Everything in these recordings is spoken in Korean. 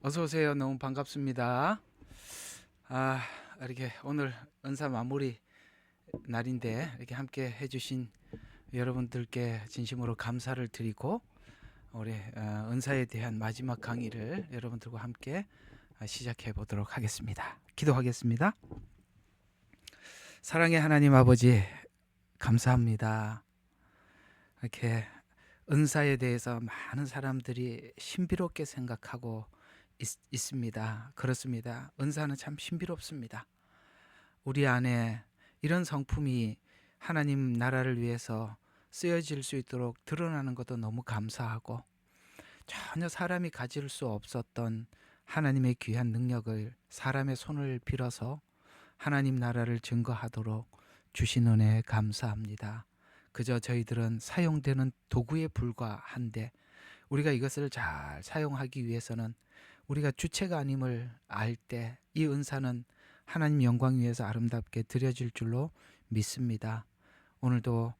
어서 오세요. 너무 반갑습니다. 아, 이렇게 오늘 은사 마무리 날인데 이렇게 함께 해주신 여러분들께 진심으로 감사를 드리고 우리 은사에 대한 마지막 강의를 여러분들과 함께 시작해 보도록 하겠습니다. 기도하겠습니다. 사랑의 하나님 아버지, 감사합니다. 이렇게 은사에 대해서 많은 사람들이 신비롭게 생각하고 있습니다. 그렇습니다. 은사는 참 신비롭습니다. 우리 안에 이런 성품이 하나님 나라를 위해서 쓰여질 수 있도록 드러나는 것도 너무 감사하고, 전혀 사람이 가질 수 없었던 하나님의 귀한 능력을 사람의 손을 빌어서 하나님 나라를 증거하도록 주신 은혜에 감사합니다. 그저 저희들은 사용되는 도구에 불과한데, 우리가 이것을 잘 사용하기 위해서는 우리가 주체가 아님을 알 때 이 은사는 하나님 영광 위에서 아름답게 드려질 줄로 믿습니다. 오늘도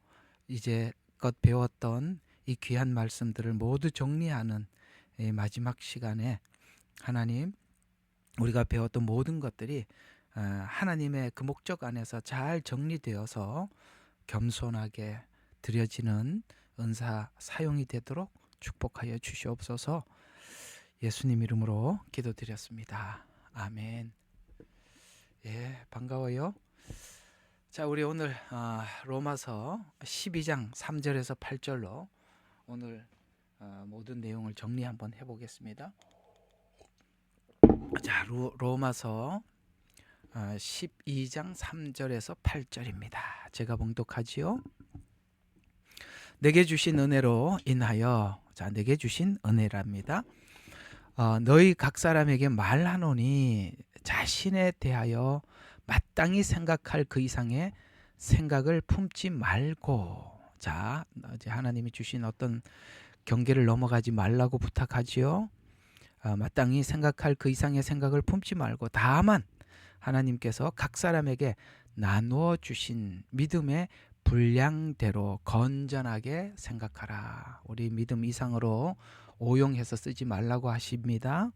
이제껏 배웠던 이 귀한 말씀들을 모두 정리하는 이 마지막 시간에 하나님, 우리가 배웠던 모든 것들이 하나님의 그 목적 안에서 잘 정리되어서 겸손하게 드려지는 은사 사용이 되도록 축복하여 주시옵소서. 예수님 이름으로 기도드렸습니다. 아멘. 예, 반가워요. 자, 우리 오늘 로마서 12장 3절에서 8절로 오늘 모든 내용을 정리 한번 해보겠습니다. 자, 로마서 12장 3절에서 8절입니다. 제가 봉독하지요. 내게 주신 은혜로 인하여, 자, 내게 주신 은혜랍니다. 너희 각 사람에게 말하노니 자신에 대하여 마땅히 생각할 그 이상의 생각을 품지 말고, 자, 이제 하나님이 주신 어떤 경계를 넘어가지 말라고 부탁하지요. 마땅히 생각할 그 이상의 생각을 품지 말고, 다만 하나님께서 각 사람에게 나누어 주신 믿음의 분량대로 건전하게 생각하라. 우리 믿음 이상으로 오용해서 쓰지 말라고 하십니다.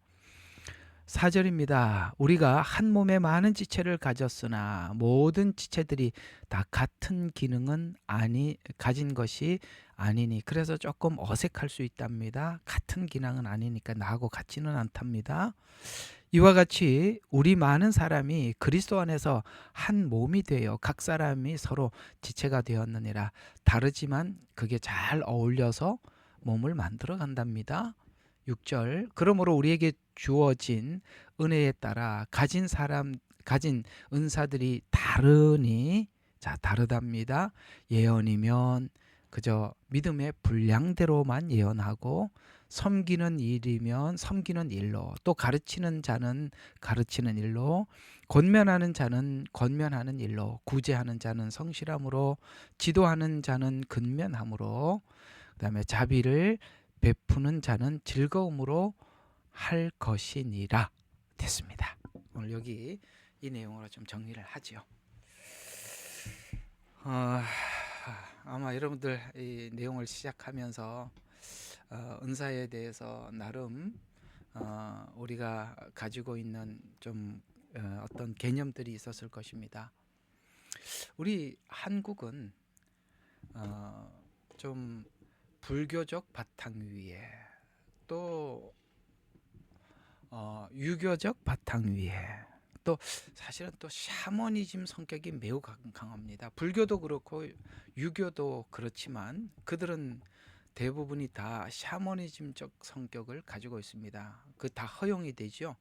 4절입니다. 우리가 한 몸에 많은 지체를 가졌으나 모든 지체들이 다 같은 기능은 가진 것이 아니니. 그래서 조금 어색할 수 있답니다. 같은 기능은 아니니까 나하고 같지는 않답니다. 이와 같이 우리 많은 사람이 그리스도 안에서 한 몸이 되어 각 사람이 서로 지체가 되었느니라. 다르지만 그게 잘 어울려서 몸을 만들어 간답니다. 6절, 그러므로 우리에게 주어진 은혜에 따라 가진 은사들이 다르니, 자, 다르답니다. 예언이면 그저 믿음의 분량대로만 예언하고, 섬기는 일이면 섬기는 일로, 또 가르치는 자는 가르치는 일로, 권면하는 자는 권면하는 일로, 구제하는 자는 성실함으로, 지도하는 자는 근면함으로, 그다음에 자비를 베푸는 자는 즐거움으로 할 것이니라. 됐습니다. 오늘 여기 이 내용으로 좀 정리를 하지요. 아마 여러분들 이 내용을 시작하면서 은사에 대해서 나름 우리가 가지고 있는 좀 어떤 개념들이 있었을 것입니다. 우리 한국은 좀 불교적 바탕 위에, 또 유교적 바탕 위에, 또 사실은 또 샤머니즘 성격이 매우 강합니다. 불교도 그렇고 유교도 그렇지만 그들은 대부분이 다 샤머니즘적 성격을 가지고 있습니다. 그 다 허용이 되죠.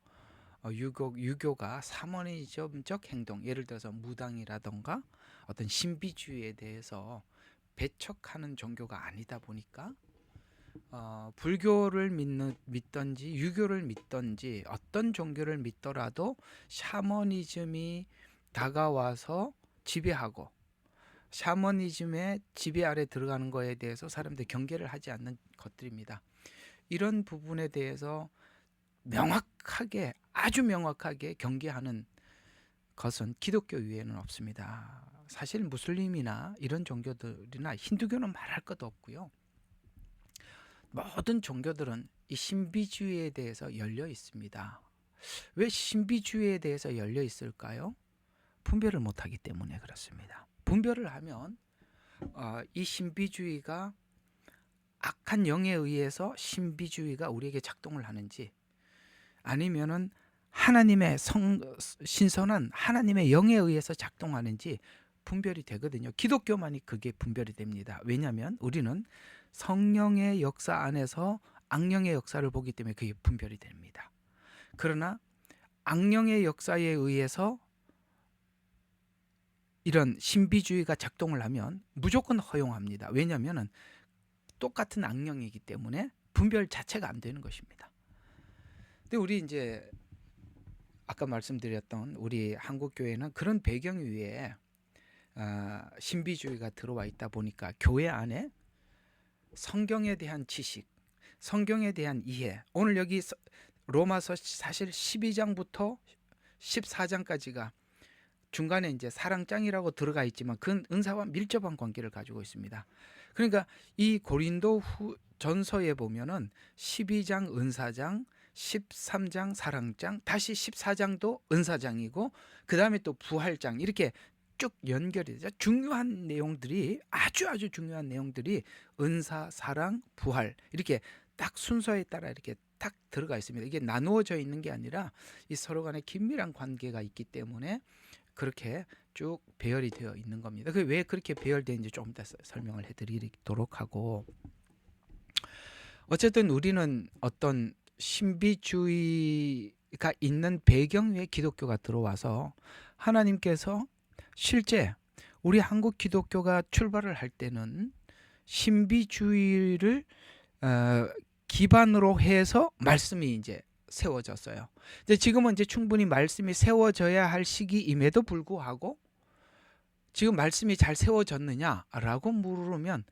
유교가 샤머니즘적 행동, 예를 들어서 무당이라던가 어떤 신비주의에 대해서 배척하는 종교가 아니다 보니까 불교를 믿든지 유교를 믿든지 어떤 종교를 믿더라도 샤머니즘이 다가와서 지배하고, 샤머니즘의 지배 아래 들어가는 거에 대해서 사람들이 경계를 하지 않는 것들입니다. 이런 부분에 대해서 명확하게, 아주 명확하게 경계하는 것은 기독교 위에는 없습니다. 사실 무슬림이나 이런 종교들이나 힌두교는 말할 것도 없고요. 모든 종교들은 이 신비주의에 대해서 열려 있습니다. 왜 신비주의에 대해서 열려 있을까요? 분별을 못하기 때문에 그렇습니다. 분별을 하면 이 신비주의가 악한 영에 의해서 신비주의가 우리에게 작동을 하는지, 아니면은 하나님의 신선한 하나님의 영에 의해서 작동하는지 분별이 되거든요. 기독교만이 그게 분별이 됩니다. 왜냐하면 우리는 성령의 역사 안에서 악령의 역사를 보기 때문에 그게 분별이 됩니다. 그러나 악령의 역사에 의해서 이런 신비주의가 작동을 하면 무조건 허용합니다. 왜냐하면 똑같은 악령이기 때문에 분별 자체가 안 되는 것입니다. 근데 우리 이제 아까 말씀드렸던 우리 한국 교회는 그런 배경 위에 신비주의가 들어와 있다 보니까 교회 안에 성경에 대한 지식, 성경에 대한 이해, 오늘 여기 로마서 사실 12장부터 14장까지가 중간에 이제 사랑장이라고 들어가 있지만 그 은사와 밀접한 관계를 가지고 있습니다. 그러니까 이 고린도 전서에 보면은 12장 은사장, 13장 사랑장, 다시 14장도 은사장이고 그 다음에 또 부활장, 이렇게 쭉 연결이 되죠. 중요한 내용들이 아주 중요한 내용들이 은사, 사랑, 부활, 이렇게 딱 순서에 따라 이렇게 딱 들어가 있습니다. 이게 나누어져 있는 게 아니라 이 서로 간에 긴밀한 관계가 있기 때문에 그렇게 쭉 배열이 되어 있는 겁니다. 왜 그렇게 배열되는지 좀 더 설명을 해드리도록 하고, 어쨌든 우리는 어떤 신비주의가 있는 배경 위에 기독교가 들어와서 하나님께서 실제 우리 한국 기독교가 출발을 할 때는 신비주의를 기반으로 해서 말씀이 이제 세워졌어요. 이제 지금은 이제 충분히 말씀이 세워져야 할 시기임에도 불구하고 지금 말씀이 잘 세워졌느냐라고 물으면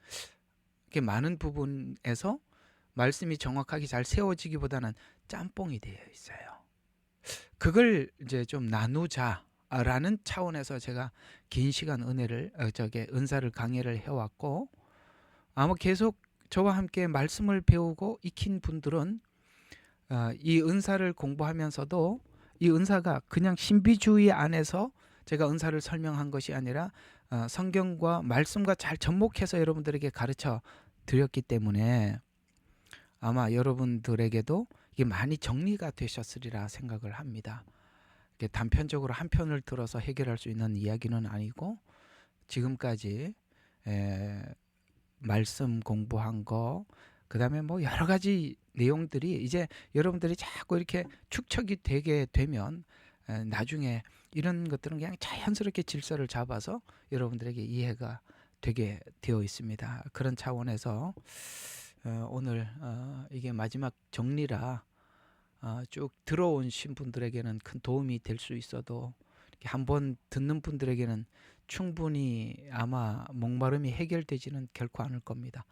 이렇게 많은 부분에서 말씀이 정확하게 잘 세워지기보다는 짬뽕이 되어 있어요. 그걸 이제 좀 나누자라는 차원에서 제가 긴 시간 은사를 강의를 해왔고, 아마 계속 저와 함께 말씀을 배우고 익힌 분들은 이 은사를 공부하면서도 이 은사가 그냥 신비주의 안에서 제가 은사를 설명한 것이 아니라 성경과 말씀과 잘 접목해서 여러분들에게 가르쳐 드렸기 때문에 아마 여러분들에게도 이게 많이 정리가 되셨으리라 생각을 합니다. 단편적으로 한 편을 들어서 해결할 수 있는 이야기는 아니고, 지금까지 말씀 공부한 거, 그 다음에 뭐 여러 가지 내용들이 이제 여러분들이 자꾸 이렇게 축적이 되게 되면 나중에 이런 것들은 그냥 자연스럽게 질서를 잡아서 여러분들에게 이해가 되게 되어 있습니다. 그런 차원에서 오늘 이게 마지막 정리라 쭉 들어오신 분들에게는 큰 도움이 될 수 있어도 한번 듣는 분들에게는 충분히 아마 목마름이 해결되지는 결코 않을 겁니다.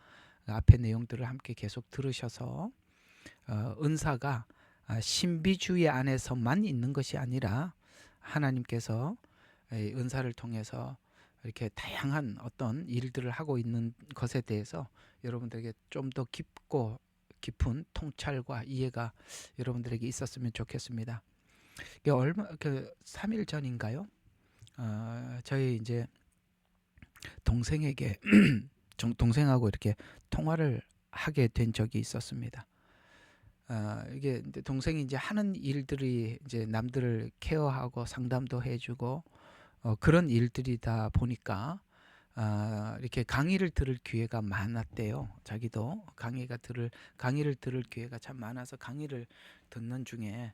앞에 내용들을 함께 계속 들으셔서 은사가 신비주의 안에서만 있는 것이 아니라 하나님께서 은사를 통해서 이렇게 다양한 어떤 일들을 하고 있는 것에 대해서 여러분들에게 좀 더 깊은 통찰과 이해가 여러분들에게 있었으면 좋겠습니다. 얼마 3일 전인가요? 저희 이제 동생에게 동생하고 이렇게 통화를 하게 된 적이 있었습니다. 이게 동생이 이제 하는 일들이 이제 남들을 케어하고 상담도 해주고 그런 일들이다 보니까 이렇게 강의를 들을 기회가 많았대요. 자기도 강의를 들을 기회가 참 많아서 강의를 듣는 중에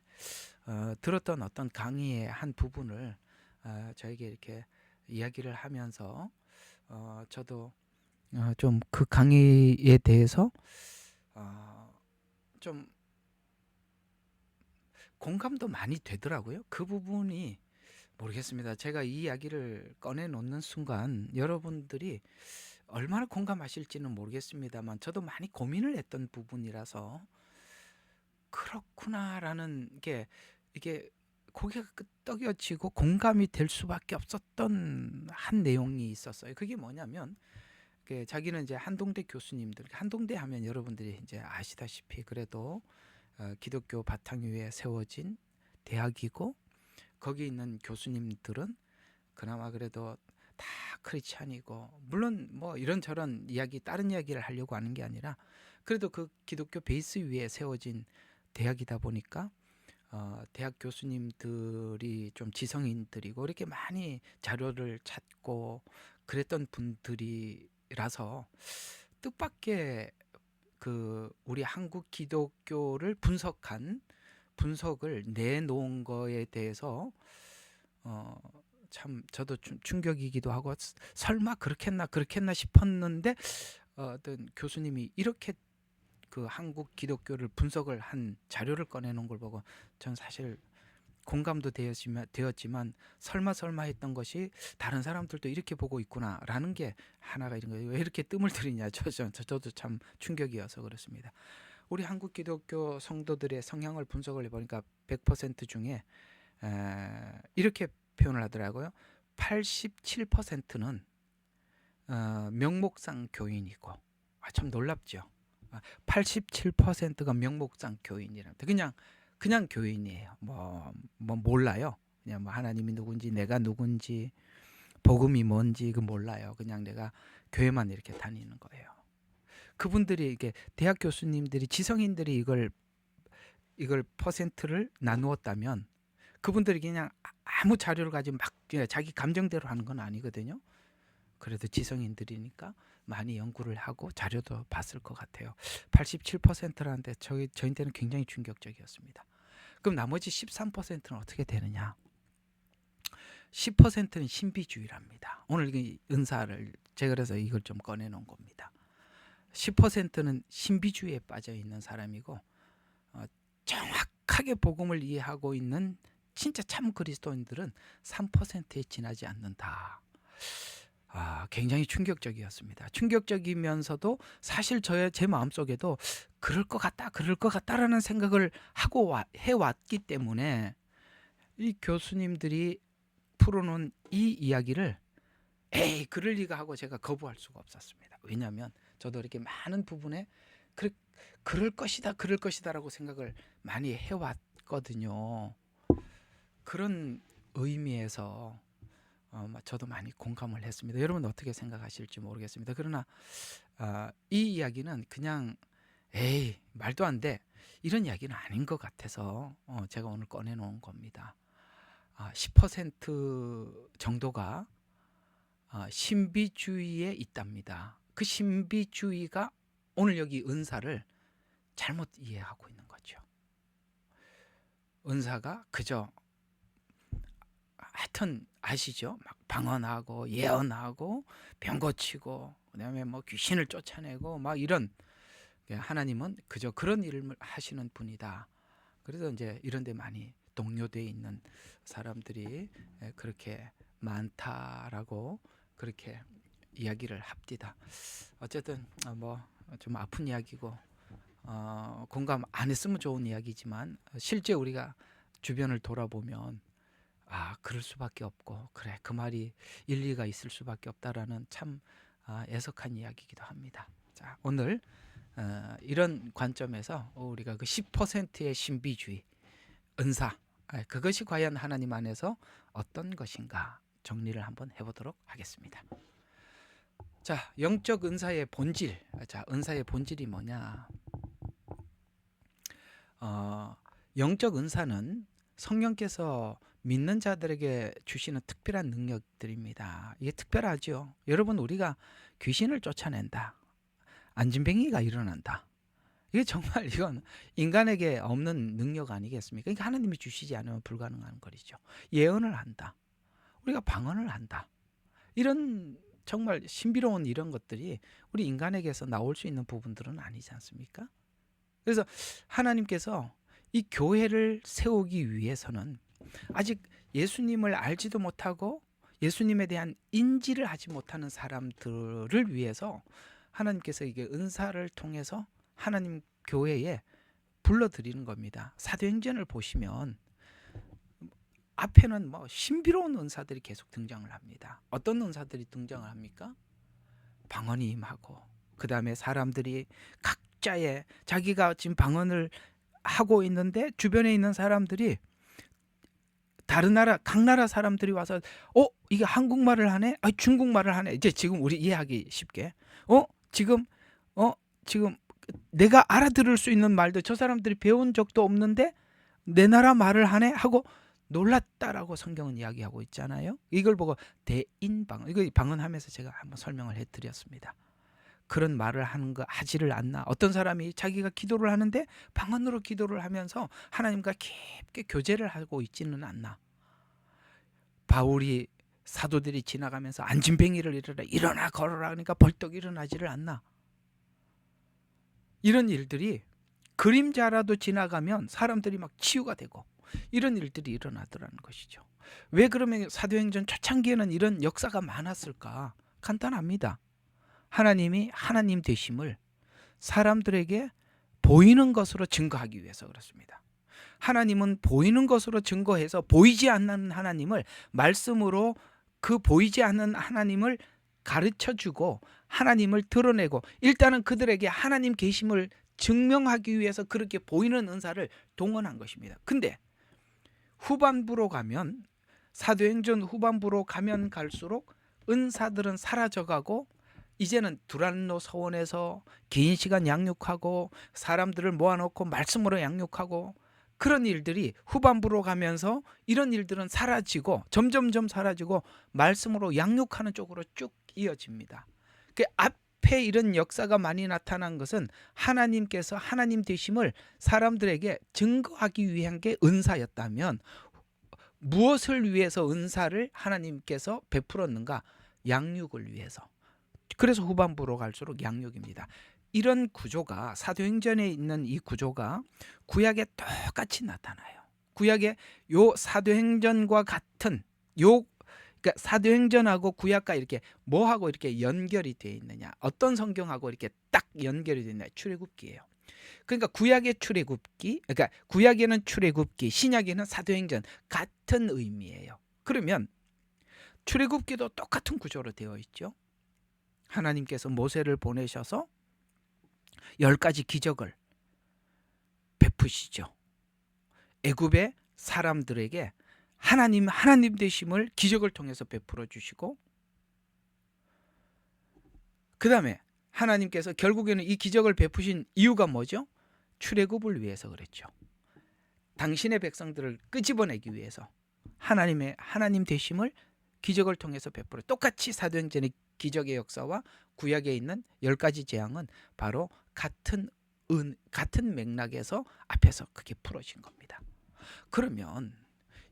들었던 어떤 강의의 한 부분을 저에게 이렇게 이야기를 하면서 저도 좀 그 강의에 대해서 좀 공감도 많이 되더라고요. 그 부분이 모르겠습니다. 제가 이 이야기를 꺼내놓는 순간 여러분들이 얼마나 공감하실지는 모르겠습니다만 저도 많이 고민을 했던 부분이라서 그렇구나라는 게 이게 고개가 끄덕여지고 공감이 될 수밖에 없었던 한 내용이 있었어요. 그게 뭐냐면 자기는 이제 한동대 교수님들, 한동대 하면 여러분들이 이제 아시다시피 그래도 기독교 바탕 위에 세워진 대학이고, 거기 있는 교수님들은 그나마 그래도 다 크리스찬이고, 물론 뭐 이런저런 이야기, 다른 이야기를 하려고 하는 게 아니라 그래도 그 기독교 베이스 위에 세워진 대학이다 보니까 대학 교수님들이 좀 지성인들이고 이렇게 많이 자료를 찾고 그랬던 분들이라서 뜻밖의 우리 한국 기독교를 분석을 내놓은 거에 대해서 참 저도 좀 충격이기도 하고, 설마 그렇겠나 싶었는데 어떤 교수님이 이렇게 그 한국 기독교를 분석을 한 자료를 꺼내놓은 걸 보고 전 사실 공감도 되었지만 설마 했던 것이 다른 사람들도 이렇게 보고 있구나라는 게 하나가 이런 거예요. 왜 이렇게 뜸을 들이냐, 저도 참 충격이어서 그렇습니다. 우리 한국 기독교 성도들의 성향을 분석을 해보니까 100% 중에 이렇게 표현을 하더라고요. 87%는 명목상 교인이고, 참 놀랍죠. 87%가 명목상 교인이랍니다. 그냥 교인이에요. 뭐 몰라요. 그냥 뭐 하나님이 누군지, 내가 누군지, 복음이 뭔지 그 몰라요. 그냥 내가 교회만 이렇게 다니는 거예요. 그분들이 이게 대학 교수님들이, 지성인들이 이걸 퍼센트를 나누었다면 그분들이 그냥 아무 자료를 가지고 막 자기 감정대로 하는 건 아니거든요. 그래도 지성인들이니까 많이 연구를 하고 자료도 봤을 것 같아요. 87%라는데 저희한테는 굉장히 충격적이었습니다. 그럼 나머지 13%는 어떻게 되느냐? 10%는 신비주의랍니다. 오늘 이 은사를 제가 그래서 이걸 좀 꺼내놓은 겁니다. 10%는 신비주의에 빠져 있는 사람이고, 정확하게 복음을 이해하고 있는 진짜 참 그리스도인들은 3%에 지나지 않는다. 굉장히 충격적이었습니다. 충격적이면서도 사실 제 마음속에도 그럴 것 같다라는 생각을 하고 해왔기 때문에 이 교수님들이 풀어놓은 이 이야기를 에이 그럴 리가 하고 제가 거부할 수가 없었습니다. 왜냐하면 저도 이렇게 많은 부분에 그럴 것이다라고 생각을 많이 해왔거든요. 그런 의미에서 저도 많이 공감을 했습니다. 여러분 어떻게 생각하실지 모르겠습니다. 그러나 이 이야기는 그냥 에이 말도 안 돼 이런 이야기는 아닌 것 같아서 제가 오늘 꺼내놓은 겁니다. 10% 정도가 신비주의에 있답니다. 그 신비주의가 오늘 여기 은사를 잘못 이해하고 있는 거죠. 은사가 그저 하여튼 아시죠? 막 방언하고 예언하고 병 고치고 그다음에 뭐 귀신을 쫓아내고 막 이런, 하나님은 그저 그런 일을 하시는 분이다. 그래서 이제 이런 데 많이 동요되어 있는 사람들이 그렇게 많다라고 그렇게 이야기를 합디다. 어쨌든 뭐 좀 아픈 이야기고 공감 안 했으면 좋은 이야기지만 실제 우리가 주변을 돌아보면 그럴 수밖에 없고, 그래 그 말이 일리가 있을 수밖에 없다라는 참 애석한 이야기이기도 합니다. 자, 오늘 이런 관점에서 우리가 그 10%의 신비주의, 은사, 그것이 과연 하나님 안에서 어떤 것인가 정리를 한번 해보도록 하겠습니다. 자, 영적 은사의 본질. 자, 은사의 본질이 뭐냐? 영적 은사는 성령께서 믿는 자들에게 주시는 특별한 능력들입니다. 이게 특별하죠. 여러분, 우리가 귀신을 쫓아낸다, 안진뱅이가 일어난다, 이게 정말 이건 인간에게 없는 능력 아니겠습니까? 그러니까 하나님이 주시지 않으면 불가능한 거리죠. 예언을 한다, 우리가 방언을 한다, 이런 정말 신비로운 이런 것들이 우리 인간에게서 나올 수 있는 부분들은 아니지 않습니까? 그래서 하나님께서 이 교회를 세우기 위해서는 아직 예수님을 알지도 못하고 예수님에 대한 인지를 하지 못하는 사람들을 위해서 하나님께서 이게 은사를 통해서 하나님 교회에 불러들이는 겁니다. 사도행전을 보시면 앞에는 뭐 신비로운 은사들이 계속 등장을 합니다. 어떤 은사들이 등장을 합니까? 방언이 임하고, 그 다음에 사람들이 각자의 자기가 지금 방언을 하고 있는데 주변에 있는 사람들이 다른 나라 각 나라 사람들이 와서 이게 한국말을 하네, 중국말을 하네. 이제 지금 우리 이해하기 쉽게 지금 지금 내가 알아들을 수 있는 말도 저 사람들이 배운 적도 없는데 내 나라 말을 하네 하고 놀랐다라고 성경은 이야기하고 있잖아요. 이걸 보고 대인방언, 이거 방언하면서 제가 한번 설명을 해드렸습니다. 그런 말을 하는 거 하지를 않나. 어떤 사람이 자기가 기도를 하는데 방언으로 기도를 하면서 하나님과 깊게 교제를 하고 있지는 않나. 바울이 사도들이 지나가면서 안진뱅이를 일어나 걸어라 그러니까 벌떡 일어나지를 않나. 이런 일들이 그림자라도 지나가면 사람들이 막 치유가 되고 이런 일들이 일어나더라는 것이죠. 왜 그러면 사도행전 초창기에는 이런 역사가 많았을까? 간단합니다. 하나님이 하나님 되심을 사람들에게 보이는 것으로 증거하기 위해서 그렇습니다. 하나님은 보이는 것으로 증거해서 보이지 않는 하나님을 말씀으로 그 보이지 않는 하나님을 가르쳐주고 하나님을 드러내고 일단은 그들에게 하나님 계심을 증명하기 위해서 그렇게 보이는 은사를 동원한 것입니다. 근데 후반부로 가면, 사도행전 후반부로 가면 갈수록 은사들은 사라져가고 이제는 두란노 서원에서 긴 시간 양육하고 사람들을 모아놓고 말씀으로 양육하고 그런 일들이 후반부로 가면서 이런 일들은 사라지고 점점점 사라지고 말씀으로 양육하는 쪽으로 쭉 이어집니다. 그 앞에 이런 역사가 많이 나타난 것은 하나님께서 하나님 되심을 사람들에게 증거하기 위한 게 은사였다면 무엇을 위해서 은사를 하나님께서 베풀었는가? 양육을 위해서. 그래서 후반부로 갈수록 양육입니다. 이런 구조가 사도행전에 있는 이 구조가 구약에 똑같이 나타나요. 구약에 요 사도행전과 같은 그러니까 사도행전하고 구약과 이렇게 뭐하고 이렇게 연결이 되어 있느냐? 어떤 성경하고 이렇게 딱 연결이 되어 있느냐? 출애굽기예요. 그러니까 구약의 출애굽기, 그러니까 구약에는 출애굽기, 신약에는 사도행전 같은 의미예요. 그러면 출애굽기도 똑같은 구조로 되어 있죠. 하나님께서 모세를 보내셔서 10가지 기적을 베푸시죠. 애굽의 사람들에게 하나님 되심을 기적을 통해서 베풀어 주시고, 그 다음에 하나님께서 결국에는 이 기적을 베푸신 이유가 뭐죠? 출애굽을 위해서 그랬죠. 당신의 백성들을 끄집어내기 위해서 하나님 되심을 기적을 통해서 베풀어. 똑같이 사도행전의 기적의 역사와 구약에 있는 10가지 재앙은 바로 같은 맥락에서 앞에서 그게 풀어진 겁니다. 그러면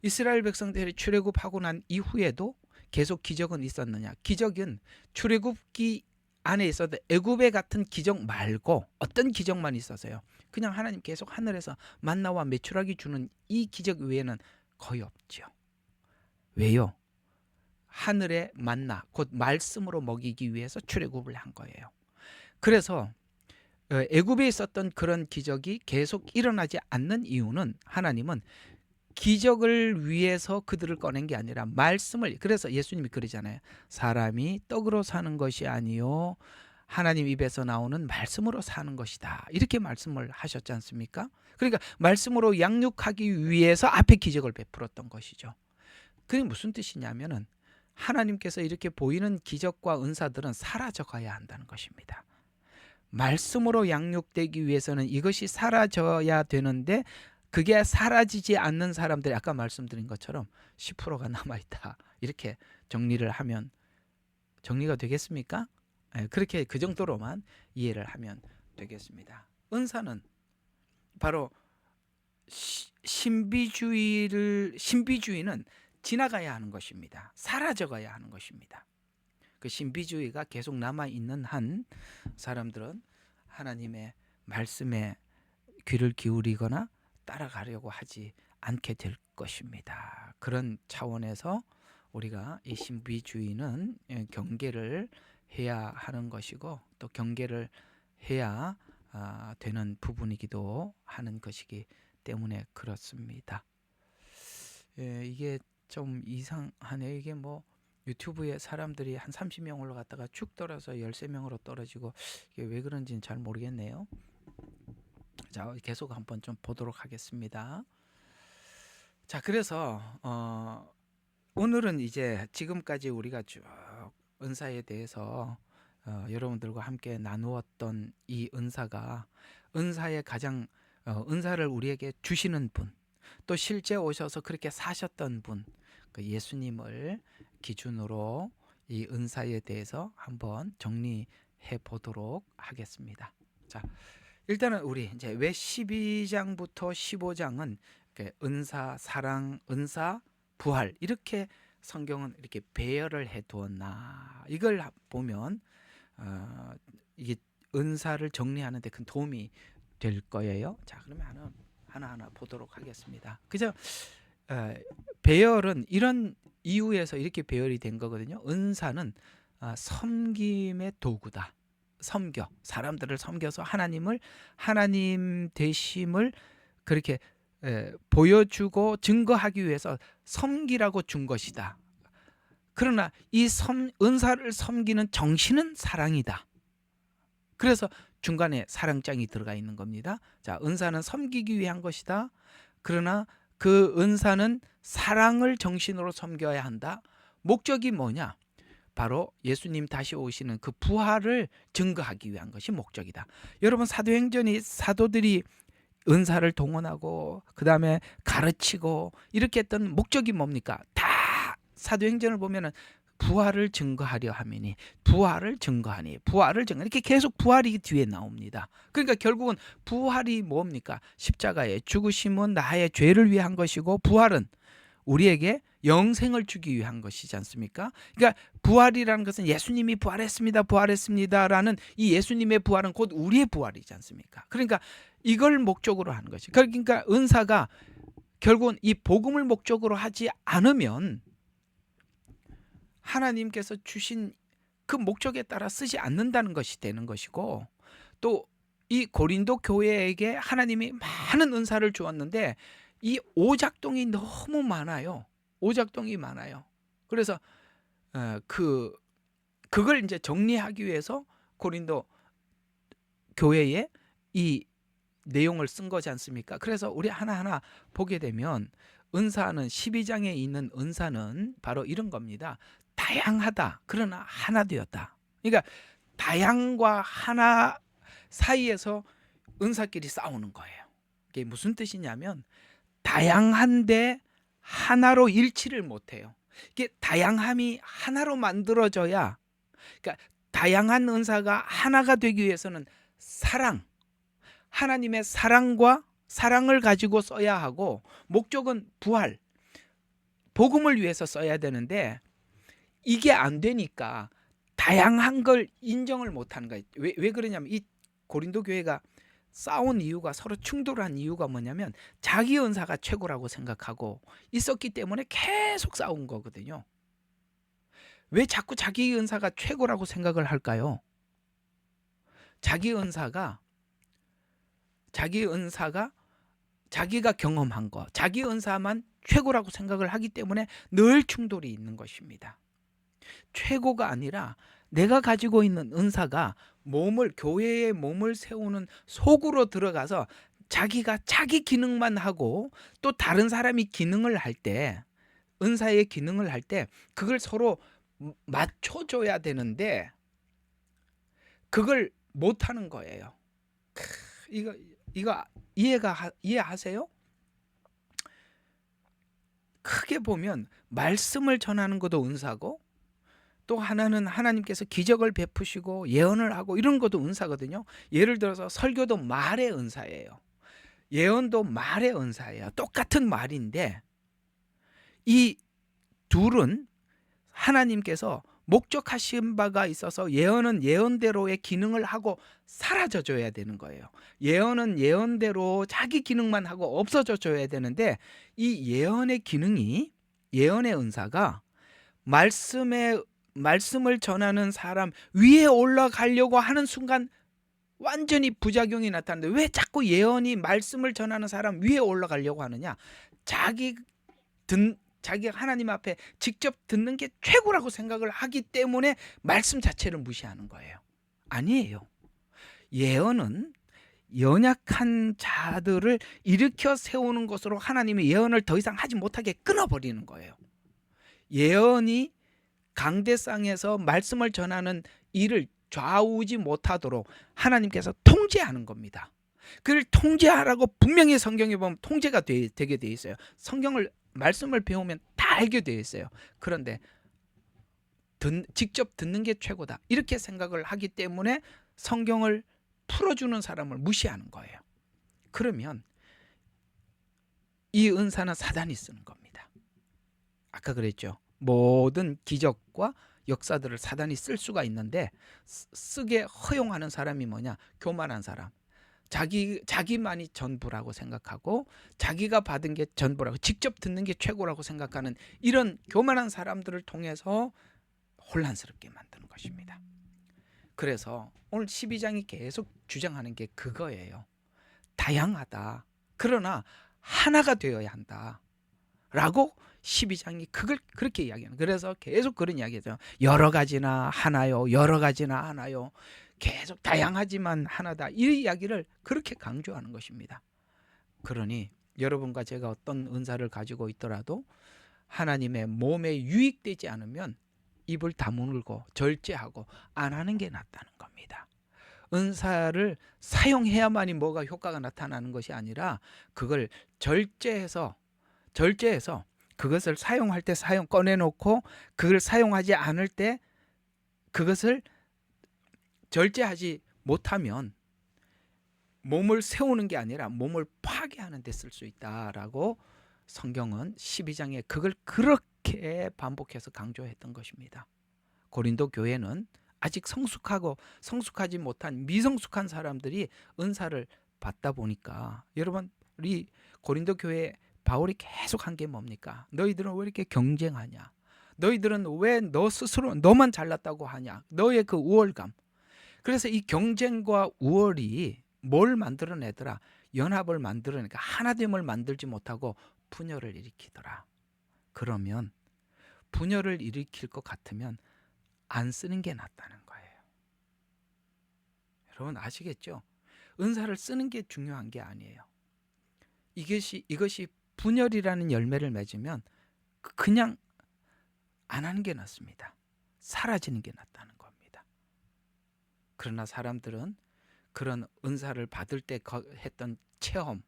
이스라엘 백성들이 출애굽하고 난 이후에도 계속 기적은 있었느냐? 기적은 출애굽기 안에 있어도 애굽의 같은 기적 말고 어떤 기적만 있었어요. 그냥 하나님 계속 하늘에서 만나와 메추라기 주는 이 기적 외에는 거의 없죠. 왜요? 하늘의 만나, 곧 말씀으로 먹이기 위해서 출애굽을 한 거예요. 그래서 애굽에 있었던 그런 기적이 계속 일어나지 않는 이유는 하나님은 기적을 위해서 그들을 꺼낸 게 아니라 말씀을, 그래서 예수님이 그러잖아요. 사람이 떡으로 사는 것이 아니요 하나님 입에서 나오는 말씀으로 사는 것이다. 이렇게 말씀을 하셨지 않습니까? 그러니까 말씀으로 양육하기 위해서 앞에 기적을 베풀었던 것이죠. 그게 무슨 뜻이냐면은 하나님께서 이렇게 보이는 기적과 은사들은 사라져 가야 한다는 것입니다. 말씀으로 양육되기 위해서는 이것이 사라져야 되는데 그게 사라지지 않는 사람들이 아까 말씀드린 것처럼 10%가 남아있다. 이렇게 정리를 하면 정리가 되겠습니까? 그렇게 그 정도로만 이해를 하면 되겠습니다. 은사는 바로 신비주의는 지나가야 하는 것입니다. 사라져가야 하는 것입니다. 그 신비주의가 계속 남아있는 한 사람들은 하나님의 말씀에 귀를 기울이거나 따라가려고 하지 않게 될 것입니다. 그런 차원에서 우리가 이 신비주의는 경계를 해야 하는 것이고 또 경계를 해야 되는 부분이기도 하는 것이기 때문에 그렇습니다. 이게 좀 이상하네요. 이게 뭐 유튜브에 사람들이 한 30명 올라갔다가 쭉 떨어져 13명으로 떨어지고 이게 왜 그런지는 잘 모르겠네요. 자, 계속 한번 좀 보도록 하겠습니다. 자, 그래서 오늘은 이제 지금까지 우리가 쭉 은사에 대해서 여러분들과 함께 나누었던 이 은사가 은사의 가장 은사를 우리에게 주시는 분, 또 실제 오셔서 그렇게 사셨던 분, 그 예수님을 기준으로 이 은사에 대해서 한번 정리해 보도록 하겠습니다. 자, 일단은 우리 이제 왜 12장부터 15장은 은사, 사랑, 은사, 부활 이렇게 성경은 이렇게 배열을 해 두었나, 이걸 보면 이게 은사를 정리하는 데 큰 도움이 될 거예요. 자, 그러면 하나하나 보도록 하겠습니다. 그죠? 배열은 이런 이유에서 이렇게 배열이 된 거거든요. 은사는 섬김의 도구다. 섬겨, 사람들을 섬겨서 하나님 되심을 그렇게 보여주고 증거하기 위해서 섬기라고 준 것이다. 그러나 이 은사를 섬기는 정신은 사랑이다. 그래서 중간에 사랑장이 들어가 있는 겁니다. 자, 은사는 섬기기 위한 것이다. 그러나 그 은사는 사랑을 정신으로 섬겨야 한다. 목적이 뭐냐? 바로 예수님 다시 오시는 그 부활을 증거하기 위한 것이 목적이다. 여러분, 사도행전이 사도들이 은사를 동원하고 그 다음에 가르치고 이렇게 했던 목적이 뭡니까? 다 사도행전을 보면은 부활을 증거하려 함이니, 부활을 증거하니, 부활을 증거, 이렇게 계속 부활이 뒤에 나옵니다. 그러니까 결국은 부활이 뭡니까? 십자가의 죽으심은 나의 죄를 위한 것이고, 부활은 우리에게 영생을 주기 위한 것이지 않습니까? 그러니까 부활이라는 것은 예수님이 부활했습니다라는 이 예수님의 부활은 곧 우리의 부활이지 않습니까? 그러니까 이걸 목적으로 하는 것이. 그러니까 은사가 결국은 이 복음을 목적으로 하지 않으면 하나님께서 주신 그 목적에 따라 쓰지 않는다는 것이 되는 것이고, 또 이 고린도 교회에게 하나님이 많은 은사를 주었는데 이 오작동이 너무 많아요. 오작동이 많아요. 그래서 그걸 이제 정리하기 위해서 고린도 교회에 이 내용을 쓴 거지 않습니까? 그래서 우리 하나하나 보게 되면 은사는 12장에 있는 은사는 바로 이런 겁니다. 다양하다. 그러나 하나 되었다. 그러니까 다양과 하나 사이에서 은사끼리 싸우는 거예요. 이게 무슨 뜻이냐면 다양한데 하나로 일치를 못해요. 이게 다양함이 하나로 만들어져야, 그러니까 다양한 은사가 하나가 되기 위해서는 하나님의 사랑을 가지고 써야 하고, 목적은 부활, 복음을 위해서 써야 되는데 이게 안 되니까 다양한 걸 인정을 못하는 거예요. 왜 그러냐면 이 고린도 교회가 싸운 이유가, 서로 충돌한 이유가 뭐냐면 자기 은사가 최고라고 생각하고 있었기 때문에 계속 싸운 거거든요. 왜 자꾸 자기 은사가 최고라고 생각을 할까요? 자기 은사가 자기가 경험한 거, 자기 은사만 최고라고 생각을 하기 때문에 늘 충돌이 있는 것입니다. 최고가 아니라 내가 가지고 있는 은사가 교회의 몸을 세우는 속으로 들어가서 자기가 자기 기능만 하고, 또 다른 사람이 기능을 할 때, 은사의 기능을 할 때 그걸 서로 맞춰줘야 되는데 그걸 못하는 거예요. 이거 이해하세요? 크게 보면 말씀을 전하는 것도 은사고, 또 하나는 하나님께서 기적을 베푸시고 예언을 하고 이런 것도 은사거든요. 예를 들어서 설교도 말의 은사예요. 예언도 말의 은사예요. 똑같은 말인데 이 둘은 하나님께서 목적하신 바가 있어서 예언은 예언대로의 기능을 하고 사라져 줘야 되는 거예요. 예언은 예언대로 자기 기능만 하고 없어져 줘야 되는데, 이 예언의 은사가 말씀을 전하는 사람 위에 올라가려고 하는 순간 완전히 부작용이 나타나는데, 왜 자꾸 예언이 말씀을 전하는 사람 위에 올라가려고 하느냐? 자기 자기가 하나님 앞에 직접 듣는 게 최고라고 생각을 하기 때문에 말씀 자체를 무시하는 거예요. 아니에요. 예언은 연약한 자들을 일으켜 세우는 것으로 하나님이 예언을 더 이상 하지 못하게 끊어버리는 거예요. 예언이 강대상에서 말씀을 전하는 일을 좌우지 못하도록 하나님께서 통제하는 겁니다. 그를 통제하라고 분명히 성경에 보면 통제가 되게 돼 있어요. 성경을 말씀을 배우면 다 알게 돼 있어요. 그런데 직접 듣는 게 최고다 이렇게 생각을 하기 때문에 성경을 풀어주는 사람을 무시하는 거예요. 그러면 이 은사는 사단이 쓰는 겁니다. 아까 그랬죠. 모든 기적과 역사들을 사단이 쓸 수가 있는데 쓰게 허용하는 사람이 뭐냐? 교만한 사람. 자기만이 전부라고 생각하고 자기가 받은 게 전부라고, 직접 듣는 게 최고라고 생각하는 이런 교만한 사람들을 통해서 혼란스럽게 만드는 것입니다. 그래서 오늘 12장이 계속 주장하는 게 그거예요. 다양하다. 그러나 하나가 되어야 한다. 라고 12장이 그걸 그렇게 이야기하는. 그래서 계속 그런 이야기죠. 여러 가지나 하나요. 여러 가지나 하나요. 계속 다양하지만 하나다. 이 이야기를 그렇게 강조하는 것입니다. 그러니 여러분과 제가 어떤 은사를 가지고 있더라도 하나님의 몸에 유익되지 않으면 입을 다물고 절제하고 안 하는 게 낫다는 겁니다. 은사를 사용해야만이 뭐가 효과가 나타나는 것이 아니라 그걸 절제해서 그것을 사용할 때 꺼내놓고 그걸 사용하지 않을 때 그것을 절제하지 못하면 몸을 세우는 게 아니라 몸을 파괴하는 데 쓸 수 있다라고 성경은 12장에 그걸 그렇게 반복해서 강조했던 것입니다. 고린도 교회는 아직 성숙하지 못한 미성숙한 사람들이 은사를 받다 보니까 여러분 우리 고린도 교회 바울이 계속 한 게 뭡니까? 너희들은 왜 이렇게 경쟁하냐? 너희들은 왜 너 스스로 너만 잘났다고 하냐? 너의 그 우월감. 그래서 이 경쟁과 우월이 뭘 만들어내더라? 연합을 만들어내니까 하나됨을 만들지 못하고 분열을 일으키더라. 그러면 분열을 일으킬 것 같으면 안 쓰는 게 낫다는 거예요. 여러분 아시겠죠? 은사를 쓰는 게 중요한 게 아니에요. 이것이 분열이라는 열매를 맺으면 그냥 안 하는 게 낫습니다. 사라지는 게 낫다는 겁니다. 그러나 사람들은 그런 은사를 받을 때 했던 체험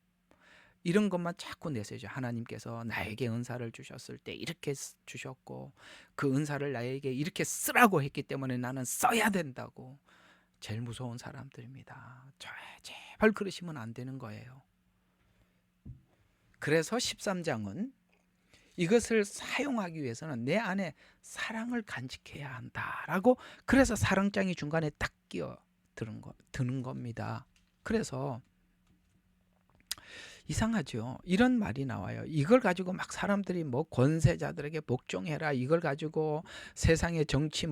이런 것만 자꾸 내세죠. 하나님께서 나에게 은사를 주셨을 때 이렇게 주셨고 그 은사를 나에게 이렇게 쓰라고 했기 때문에 나는 써야 된다고. 제일 무서운 사람들입니다. 제발 그러시면 안 되는 거예요. 그래서 13장은 이것을 사용하기 위해서는 내 안에 사랑을 간직해야 한다라고, 그래서 사랑장이 중간에 딱 끼어 드는 겁니다. 그래서 이상하죠. 이런 말이 나와요. 이걸 가지고 막 사람들이 뭐 권세자들에게 복종해라. 이걸 가지고 세상의 정치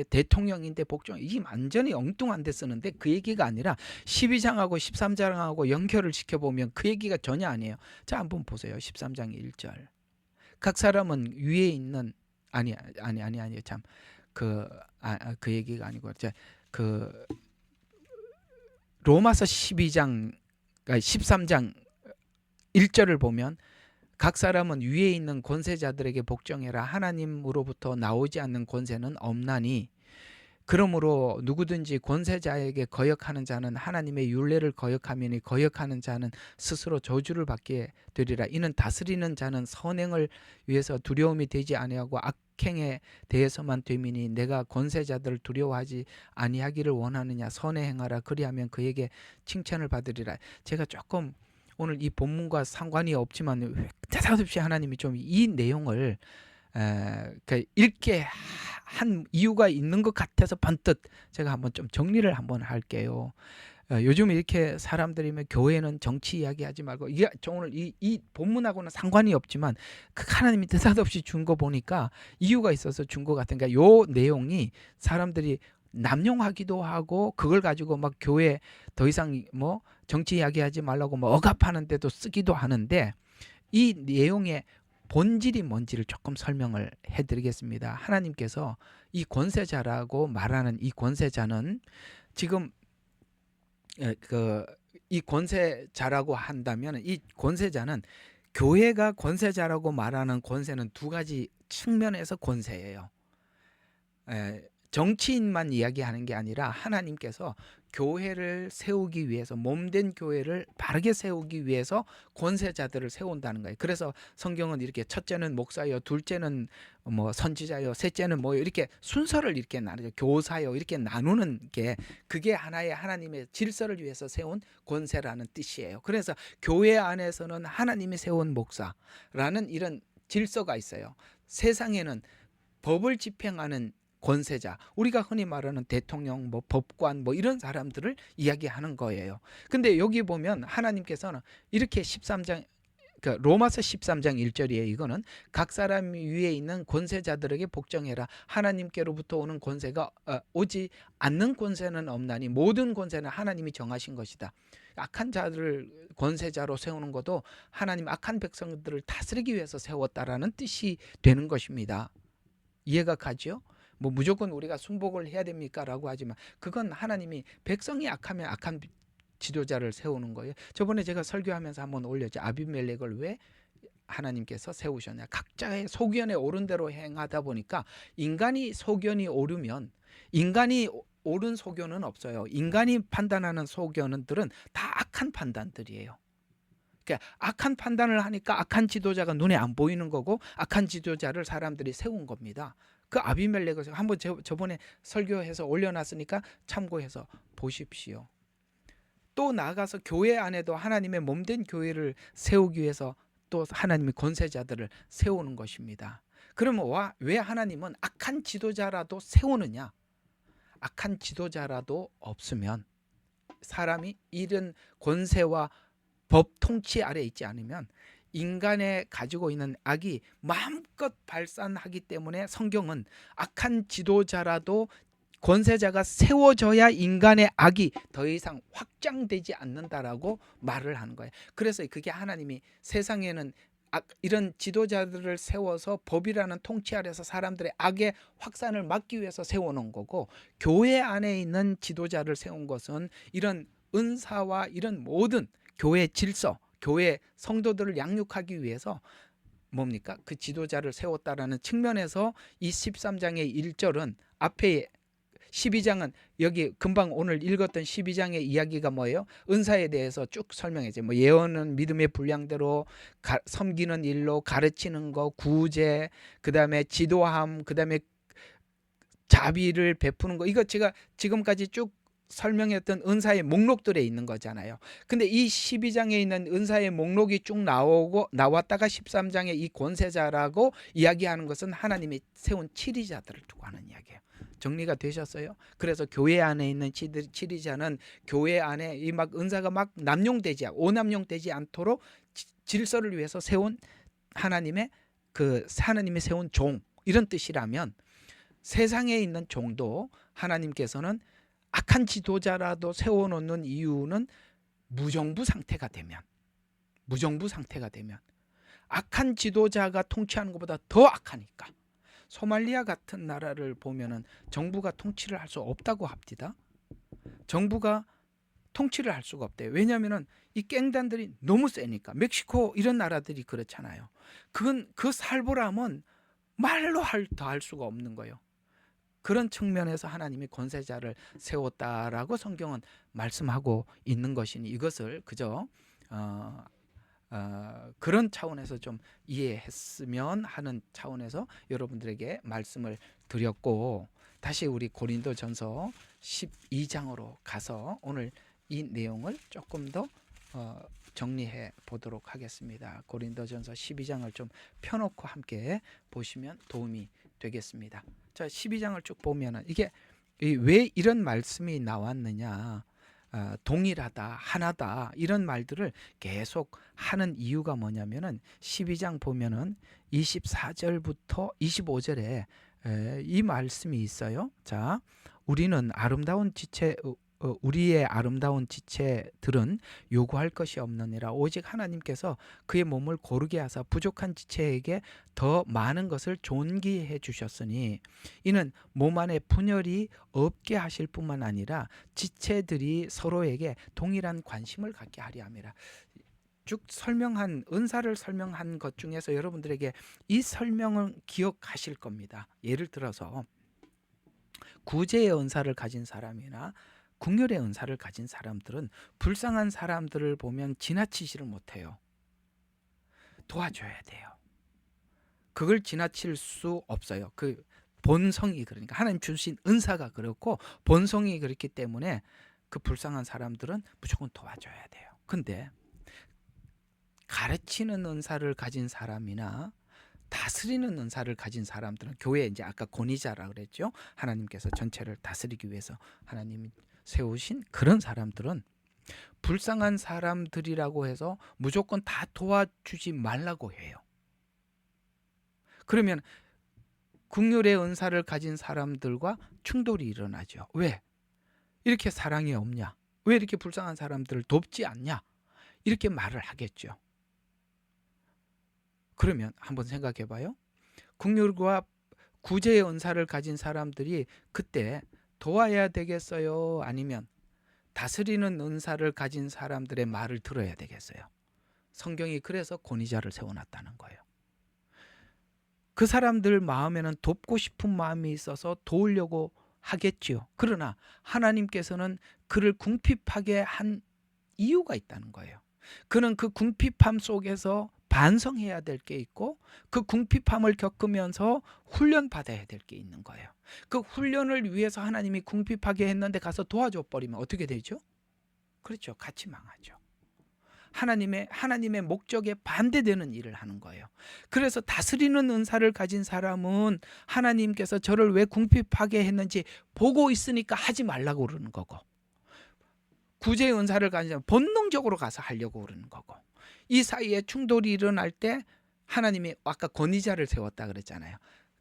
대통령인데 복종. 이게 완전히 엉뚱한 데 쓰는데 그 얘기가 아니라 12장하고 13장하고 연결을 시켜보면 그 얘기가 전혀 아니에요. 자, 한번 보세요. 13장 1절. 각 사람은 위에 있는 아니요. 참. 그 얘기가 아니고 그 로마서 12장 13장 1절을 보면 각 사람은 위에 있는 권세자들에게 복종해라. 하나님으로부터 나오지 않는 권세는 없나니 그러므로 누구든지 권세자에게 거역하는 자는 하나님의 율례를 거역하매니 거역하는 자는 스스로 저주를 받게 되리라. 이는 다스리는 자는 선행을 위해서 두려움이 되지 아니하고 악행에 대해서만 됨이니 내가 권세자들을 두려워하지 아니하기를 원하느냐. 선에 행하라. 그리하면 그에게 칭찬을 받으리라. 제가 조금 오늘 이 본문과 상관이 없지만 대사없이 하나님이 좀 이 내용을 읽게 한 이유가 있는 것 같아서 번뜩 제가 한번 좀 정리를 한번 할게요. 요즘 이렇게 사람들이 교회는 정치 이야기하지 말고, 이게 오늘 이 본문하고는 상관이 없지만 하나님이 대사없이 준 거 보니까 이유가 있어서 준 것 같으니까 요 내용이 사람들이 남용하기도 하고 그걸 가지고 막 교회 더 이상 뭐 정치 이야기하지 말라고 뭐 억압하는 데도 쓰기도 하는데 이 내용의 본질이 뭔지를 조금 설명을 해드리겠습니다. 하나님께서 이 권세자라고 말하는 이 권세자는 지금 이 권세자라고 한다면 이 권세자는 교회가 권세자라고 말하는 권세는 두 가지 측면에서 권세예요. 정치인만 이야기하는 게 아니라 하나님께서 교회를 세우기 위해서, 몸된 교회를 바르게 세우기 위해서 권세자들을 세운다는 거예요. 그래서 성경은 이렇게 첫째는 목사요, 둘째는 뭐 선지자요, 셋째는 뭐 이렇게 순서를 이렇게 나누죠. 교사요 이렇게 나누는 게 그게 하나의 하나님의 질서를 위해서 세운 권세라는 뜻이에요. 그래서 교회 안에서는 하나님이 세운 목사라는 이런 질서가 있어요. 세상에는 법을 집행하는 권세자, 우리가 흔히 말하는 대통령, 뭐 법관, 뭐 이런 사람들을 이야기하는 거예요. 근데 여기 보면 하나님께서는 이렇게 13장, 로마서 13장 1절이에요. 이거는 각 사람 위에 있는 권세자들에게 복종해라. 하나님께로부터 오는 권세가 오지 않는 권세는 없나니 모든 권세는 하나님이 정하신 것이다. 악한 자들을 권세자로 세우는 것도 하나님 악한 백성들을 다스리기 위해서 세웠다라는 뜻이 되는 것입니다. 이해가 가죠? 뭐 무조건 우리가 순복을 해야 됩니까? 라고 하지만 그건 하나님이 백성이 악하면 악한 지도자를 세우는 거예요. 저번에 제가 설교하면서 한번 올렸죠. 아비멜렉을 왜 하나님께서 세우셨냐. 각자의 소견에 오른 대로 행하다 보니까 인간이 소견이 오르면 인간이 옳은 소견은 없어요. 인간이 판단하는 소견들은 다 악한 판단들이에요. 그러니까 악한 판단을 하니까 악한 지도자가 눈에 안 보이는 거고 악한 지도자를 사람들이 세운 겁니다. 그 아비멜렉을 한번 저번에 설교해서 올려놨으니까 참고해서 보십시오. 또 나아가서 교회 안에도 하나님의 몸된 교회를 세우기 위해서 또 하나님의 권세자들을 세우는 것입니다. 그러면 왜 하나님은 악한 지도자라도 세우느냐? 악한 지도자라도 없으면 사람이 이런 권세와 법 통치 아래 있지 않으면 인간의 가지고 있는 악이 마음껏 발산하기 때문에 성경은 악한 지도자라도 권세자가 세워져야 인간의 악이 더 이상 확장되지 않는다라고 말을 하는 거예요. 그래서 그게 하나님이 세상에는 이런 지도자들을 세워서 법이라는 통치 아래서 사람들의 악의 확산을 막기 위해서 세워놓은 거고, 교회 안에 있는 지도자를 세운 것은 이런 은사와 이런 모든 교회 질서, 교회 성도들을 양육하기 위해서 뭡니까? 그 지도자를 세웠다라는 측면에서 이 13장의 1절은 앞에 12장은 여기 금방 오늘 읽었던 12장의 이야기가 뭐예요? 은사에 대해서 쭉 설명해줘. 뭐 예언은 믿음의 분량대로, 섬기는 일로, 가르치는 거, 구제, 그다음에 지도함, 그다음에 자비를 베푸는 거. 이거 제가 지금까지 쭉 설명했던 은사의 목록들에 있는 거잖아요. 근데 이 12장에 있는 은사의 목록이 쭉 나왔다가 13장에 이 권세자라고 이야기하는 것은 하나님이 세운 치리자들을 두고 하는 이야기예요. 정리가 되셨어요? 그래서 교회 안에 있는 치리자는 교회 안에 이 막 은사가 막 오남용되지 않도록 질서를 위해서 세운 하나님의 세운 종, 이런 뜻이라면 세상에 있는 종도 하나님께서는 악한 지도자라도 세워놓는 이유는 무정부 상태가 되면 악한 지도자가 통치하는 것보다 더 악하니까. 소말리아 같은 나라를 보면은 정부가 통치를 할 수 없다고 합니다. 정부가 통치를 할 수가 없대요. 왜냐하면은 이 갱단들이 너무 세니까. 멕시코 이런 나라들이 그렇잖아요. 그건 그 살벌함은 말로 더 할 수가 없는 거예요. 그런 측면에서 하나님이 권세자를 세웠다라고 성경은 말씀하고 있는 것이니 이것을 그저 그런 차원에서 좀 이해했으면 하는 차원에서 여러분들에게 말씀을 드렸고, 다시 우리 고린도전서 12장으로 가서 오늘 이 내용을 조금 더 정리해 보도록 하겠습니다. 고린도전서 12장을 좀 펴놓고 함께 보시면 도움이 되겠습니다. 자, 12장을 쭉 보면은 이게 왜 이런 말씀이 나왔느냐, 동일하다, 하나다, 이런 말들을 계속 하는 이유가 뭐냐면은 12장 보면은 24절부터 25절에 이 말씀이 있어요. 자, 우리는 아름다운 지체 우리의 아름다운 지체들은 요구할 것이 없느니라. 오직 하나님께서 그의 몸을 고르게 하사 부족한 지체에게 더 많은 것을 존귀해 주셨으니 이는 몸 안에 분열이 없게 하실 뿐만 아니라 지체들이 서로에게 동일한 관심을 갖게 하려 함이라. 쭉 설명한 은사를 설명한 것 중에서 여러분들에게 이 설명은 기억하실 겁니다. 예를 들어서 구제의 은사를 가진 사람이나 국률의 은사를 가진 사람들은 불쌍한 사람들을 보면 지나치지를 못해요. 도와줘야 돼요. 그걸 지나칠 수 없어요. 그 본성이, 그러니까 하나님 주신 은사가 그렇고 본성이 그렇기 때문에 그 불쌍한 사람들은 무조건 도와줘야 돼요. 근데 가르치는 은사를 가진 사람이나 다스리는 은사를 가진 사람들은, 교회 이제 아까 권위자라 그랬죠. 하나님께서 전체를 다스리기 위해서 하나님이 세우신 그런 사람들은 불쌍한 사람들이라고 해서 무조건 다 도와주지 말라고 해요. 그러면 긍휼의 은사를 가진 사람들과 충돌이 일어나죠. 왜? 이렇게 사랑이 없냐? 왜 이렇게 불쌍한 사람들을 돕지 않냐? 이렇게 말을 하겠죠. 그러면 한번 생각해 봐요. 긍휼과 구제의 은사를 가진 사람들이 그때 도와야 되겠어요? 아니면 다스리는 은사를 가진 사람들의 말을 들어야 되겠어요? 성경이 그래서 권위자를 세워놨다는 거예요. 그 사람들 마음에는 돕고 싶은 마음이 있어서 도우려고 하겠지요. 그러나 하나님께서는 그를 궁핍하게 한 이유가 있다는 거예요. 그는 그 궁핍함 속에서 반성해야 될 게 있고 그 궁핍함을 겪으면서 훈련받아야 될 게 있는 거예요. 그 훈련을 위해서 하나님이 궁핍하게 했는데 가서 도와줘 버리면 어떻게 되죠? 그렇죠. 같이 망하죠. 하나님의 목적에 반대되는 일을 하는 거예요. 그래서 다스리는 은사를 가진 사람은 하나님께서 저를 왜 궁핍하게 했는지 보고 있으니까 하지 말라고 그러는 거고, 구제의 은사를 가진 사람은 본능적으로 가서 하려고 그러는 거고, 이 사이에 충돌이 일어날 때 하나님이 아까 권위자를 세웠다 그랬잖아요.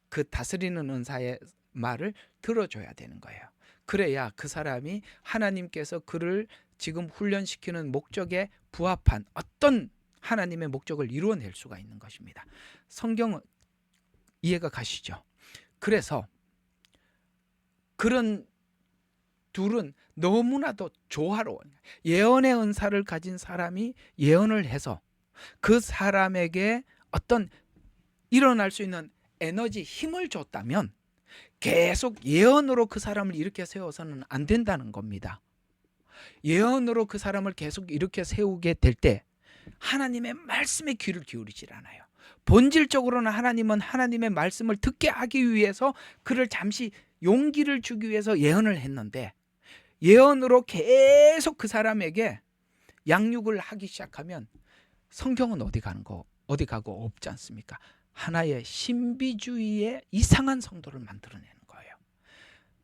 그 다스리는 은사의 말을 들어줘야 되는 거예요. 그래야 그 사람이 하나님께서 그를 지금 훈련시키는 목적에 부합한 어떤 하나님의 목적을 이루어낼 수가 있는 것입니다. 성경은 이해가 가시죠? 그래서 그런 둘은 너무나도 조화로워요. 예언의 은사를 가진 사람이 예언을 해서 그 사람에게 어떤 일어날 수 있는 에너지, 힘을 줬다면 계속 예언으로 그 사람을 일으켜 세워서는 안 된다는 겁니다. 예언으로 그 사람을 계속 일으켜 세우게 될 때 하나님의 말씀에 귀를 기울이질 않아요. 본질적으로는 하나님은 하나님의 말씀을 듣게 하기 위해서 그를 잠시 용기를 주기 위해서 예언을 했는데, 예언으로 계속 그 사람에게 양육을 하기 시작하면 성경은 어디 가고 없지 않습니까? 하나의 신비주의의 이상한 성도를 만들어내는 거예요.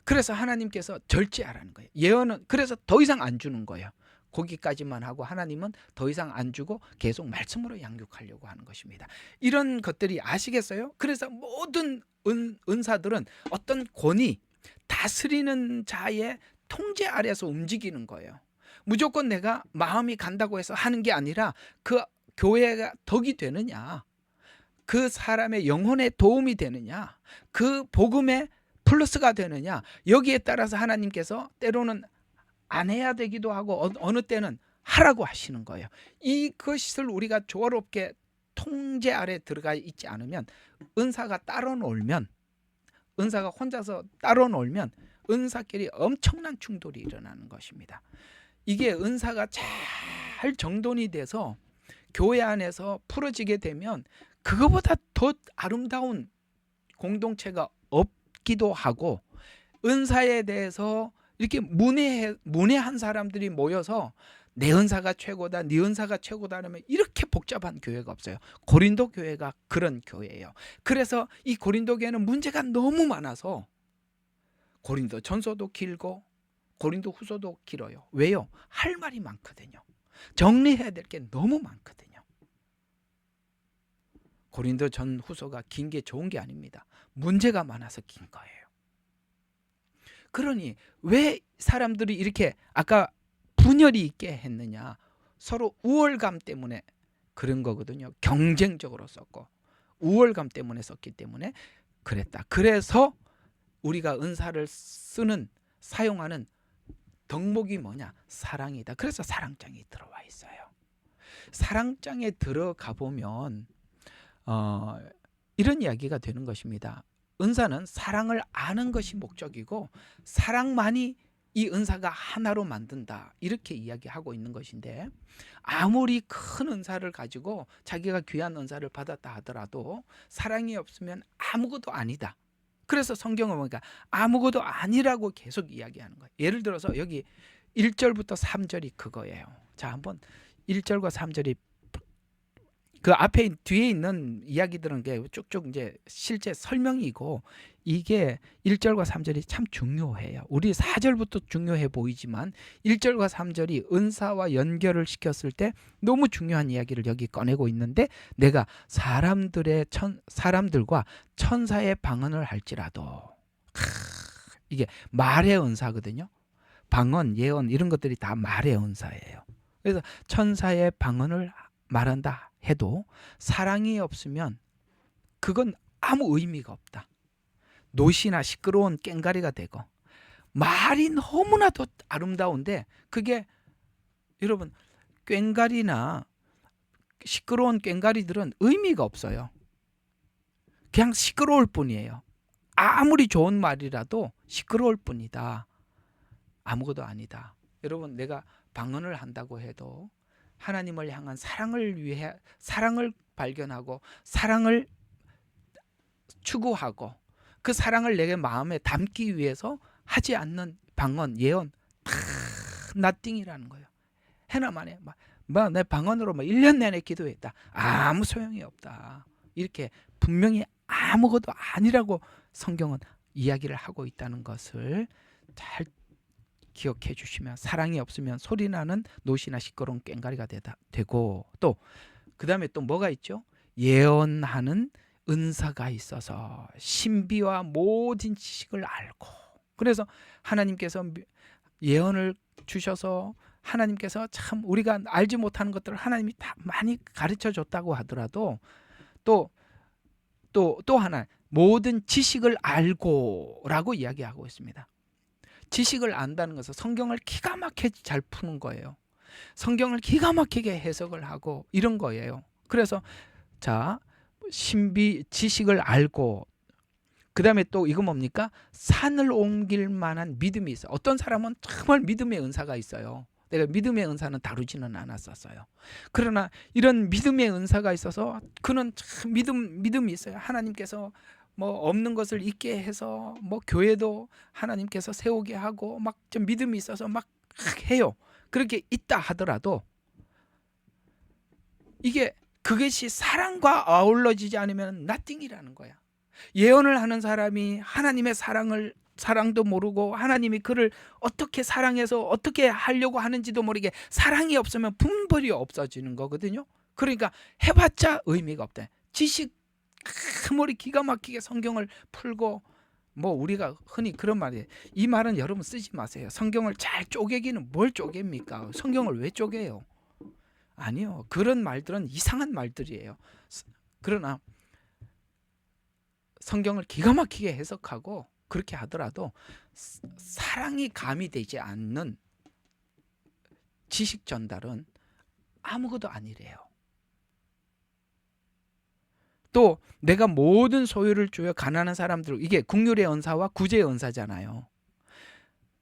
그래서 하나님께서 절제하라는 거예요. 예언은 그래서 더 이상 안 주는 거예요. 거기까지만 하고 하나님은 더 이상 안 주고 계속 말씀으로 양육하려고 하는 것입니다. 이런 것들이 아시겠어요? 그래서 모든 은사들은 어떤 권위, 다스리는 자의 통제 아래서 움직이는 거예요. 무조건 내가 마음이 간다고 해서 하는 게 아니라 그 교회가 덕이 되느냐, 그 사람의 영혼에 도움이 되느냐, 그 복음에 플러스가 되느냐, 여기에 따라서 하나님께서 때로는 안 해야 되기도 하고 어느 때는 하라고 하시는 거예요. 이것을 우리가 조화롭게 통제 아래 들어가 있지 않으면, 은사가 따로 놀면, 은사가 혼자서 따로 놀면 은사끼리 엄청난 충돌이 일어나는 것입니다. 이게 은사가 잘 정돈이 돼서 교회 안에서 풀어지게 되면 그거보다 더 아름다운 공동체가 없기도 하고, 은사에 대해서 이렇게 문외한 사람들이 모여서 내 은사가 최고다, 네 은사가 최고다 하면 이렇게 복잡한 교회가 없어요. 고린도 교회가 그런 교회예요. 그래서 이 고린도 교회는 문제가 너무 많아서 고린도 전서도 길고 고린도 후서도 길어요. 왜요? 할 말이 많거든요. 정리해야 될 게 너무 많거든요. 고린도 전 후서가 긴 게 좋은 게 아닙니다. 문제가 많아서 긴 거예요. 그러니 왜 사람들이 이렇게 아까 분열이 있게 했느냐? 서로 우월감 때문에 그런 거거든요. 경쟁적으로 썼고 우월감 때문에 썼기 때문에 그랬다. 그래서 우리가 은사를 사용하는 덕목이 뭐냐? 사랑이다. 그래서 사랑장이 들어와 있어요. 사랑장에 들어가 보면 이런 이야기가 되는 것입니다. 은사는 사랑을 아는 것이 목적이고 사랑만이 이 은사가 하나로 만든다, 이렇게 이야기하고 있는 것인데, 아무리 큰 은사를 가지고 자기가 귀한 은사를 받았다 하더라도 사랑이 없으면 아무것도 아니다. 그래서 성경을 보니까 아무것도 아니라고 계속 이야기하는 거예요. 예를 들어서 여기 1절부터 3절이 그거예요. 자, 한번 1절과 3절이 그 앞에 뒤에 있는 이야기들은 게 쭉쭉 이제 실제 설명이고, 이게 1절과 3절이 참 중요해요. 우리 4절부터 중요해 보이지만 1절과 3절이 은사와 연결을 시켰을 때 너무 중요한 이야기를 여기 꺼내고 있는데, 내가 사람들과 천사의 방언을 할지라도, 이게 말의 은사거든요. 방언, 예언 이런 것들이 다 말의 은사예요. 그래서 천사의 방언을 말한다 해도 사랑이 없으면 그건 아무 의미가 없다. 노시나 시끄러운 꽹가리가 되고, 말이 너무나도 아름다운데 그게 여러분 꽹가리나 시끄러운 꽹가리들은 의미가 없어요. 그냥 시끄러울 뿐이에요. 아무리 좋은 말이라도 시끄러울 뿐이다. 아무것도 아니다. 여러분, 내가 방언을 한다고 해도 하나님을 향한 사랑을 위해 사랑을 발견하고 사랑을 추구하고 그 사랑을 내게 마음에 담기 위해서 하지 않는 방언, 예언 다 nothing이라는 거예요. 해나만에 내 방언으로 1년 내내 기도했다. 아무 소용이 없다. 이렇게 분명히 아무것도 아니라고 성경은 이야기를 하고 있다는 것을 잘 기억해 주시면, 사랑이 없으면 소리나는 노시나 시끄러운 꽹가리가 되고, 또 그 다음에 또 뭐가 있죠? 예언하는 은사가 있어서 신비와 모든 지식을 알고, 그래서 하나님께서 예언을 주셔서 하나님께서 참 우리가 알지 못하는 것들을 하나님이 다 많이 가르쳐 줬다고 하더라도 또 하나, 모든 지식을 알고라고 이야기하고 있습니다. 지식을 안다는 것은 성경을 기가 막히게 잘 푸는 거예요. 성경을 기가 막히게 해석을 하고 이런 거예요. 그래서 자, 지식을 알고, 그 다음에 또 이거 뭡니까? 산을 옮길 만한 믿음이 있어요. 어떤 사람은 정말 믿음의 은사가 있어요. 내가 믿음의 은사는 다루지는 않았었어요. 그러나 이런 믿음의 은사가 있어서 그는 참 믿음이 있어요. 하나님께서 뭐 없는 것을 있게 해서 뭐 교회도 하나님께서 세우게 하고 막 좀 믿음이 있어서 막 해요. 그렇게 있다 하더라도 그것이 사랑과 아울러지지 않으면 nothing이라는 거야. 예언을 하는 사람이 하나님의 사랑도 모르고 하나님이 그를 어떻게 사랑해서 어떻게 하려고 하는지도 모르게 사랑이 없으면 분별이 없어지는 거거든요. 그러니까 해봤자 의미가 없다. 지식 머리 기가 막히게 성경을 풀고, 뭐 우리가 흔히 그런 말이에요. 이 말은 여러분 쓰지 마세요. 성경을 잘 쪼개기는 뭘 쪼갭니까? 성경을 왜 쪼개요? 아니요. 그런 말들은 이상한 말들이에요. 그러나 성경을 기가 막히게 해석하고 그렇게 하더라도 사랑이 가미되지 않는 지식 전달은 아무것도 아니래요. 또 내가 모든 소유를 주어 가난한 사람들, 이게 국률의 은사와 구제의 은사잖아요.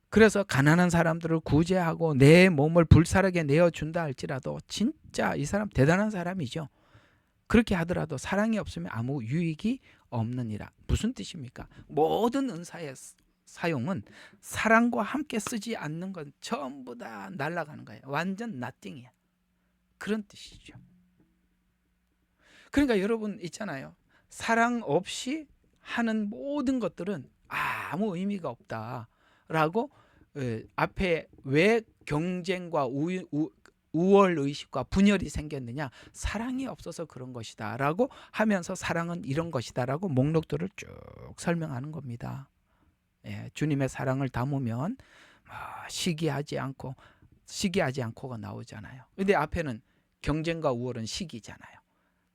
그래서 가난한 사람들을 구제하고 내 몸을 불사르게 내어준다 할지라도 진짜 이 사람 대단한 사람이죠. 그렇게 하더라도 사랑이 없으면 아무 유익이 없느니라. 무슨 뜻입니까? 모든 은사의 사용은 사랑과 함께 쓰지 않는 건 전부 다 날아가는 거예요. 완전 nothing이야. 그런 뜻이죠. 그러니까 여러분 있잖아요. 사랑 없이 하는 모든 것들은 아무 의미가 없다라고, 앞에 왜 경쟁과 우월의식과 분열이 생겼느냐? 사랑이 없어서 그런 것이다 라고 하면서 사랑은 이런 것이다 라고 목록들을 쭉 설명하는 겁니다. 예, 주님의 사랑을 담으면 시기하지 않고가 나오잖아요. 근데 앞에는 경쟁과 우월은 시기잖아요.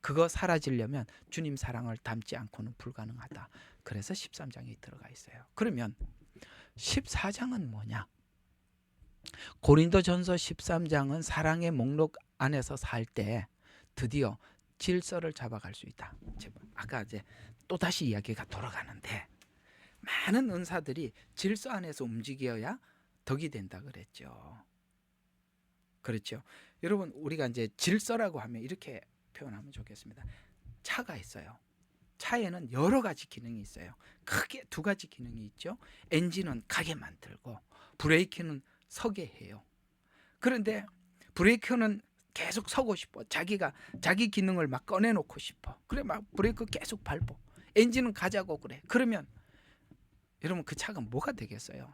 그거 사라지려면 주님 사랑을 담지 않고는 불가능하다. 그래서 13장이 들어가 있어요. 그러면 14장은 뭐냐? 고린도전서 13장은 사랑의 목록 안에서 살 때 드디어 질서를 잡아갈 수 있다. 아까 이제 또다시 이야기가 돌아가는데, 많은 은사들이 질서 안에서 움직여야 덕이 된다 그랬죠. 그렇죠. 여러분, 우리가 이제 질서라고 하면 이렇게 표현하면 좋겠습니다. 차가 있어요. 차에는 여러 가지 기능이 있어요. 크게 두 가지 기능이 있죠. 엔진은 가게 만들고 브레이크는 서게 해요. 그런데 브레이크는 계속 서고 싶어. 자기 기능을 막 꺼내놓고 싶어. 그래 막 브레이크 계속 밟고, 엔진은 가자고 그래. 그러면 여러분, 그 차가 뭐가 되겠어요?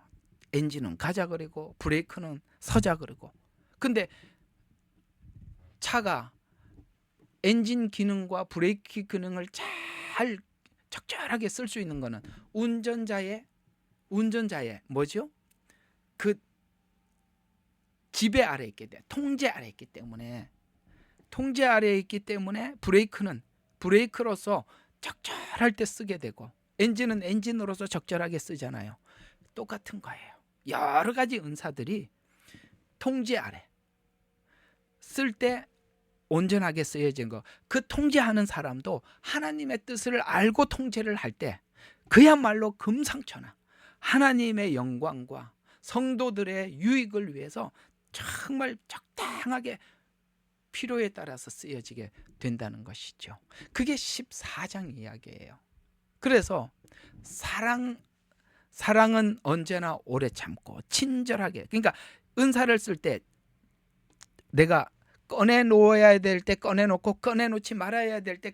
엔진은 가자 그러고 브레이크는 서자 그러고. 근데 차가 엔진 기능과 브레이크 기능을 잘 적절하게 쓸 수 있는 거는 운전자의 뭐죠? 그 지배 아래에 있기 때문에, 통제 아래에 있기 때문에 브레이크는 브레이크로서 적절할 때 쓰게 되고, 엔진은 엔진으로서 적절하게 쓰잖아요. 똑같은 거예요. 여러 가지 은사들이 통제 아래 쓸 때 온전하게 쓰여진 거. 그 통제하는 사람도 하나님의 뜻을 알고 통제를 할 때 그야말로 금상첨화, 하나님의 영광과 성도들의 유익을 위해서 정말 적당하게 필요에 따라서 쓰여지게 된다는 것이죠. 그게 14장 이야기예요. 그래서 사랑은 언제나 오래 참고 친절하게, 그러니까 은사를 쓸 때 내가 꺼내놓아야 될 때 꺼내놓고, 꺼내놓지 말아야 될 때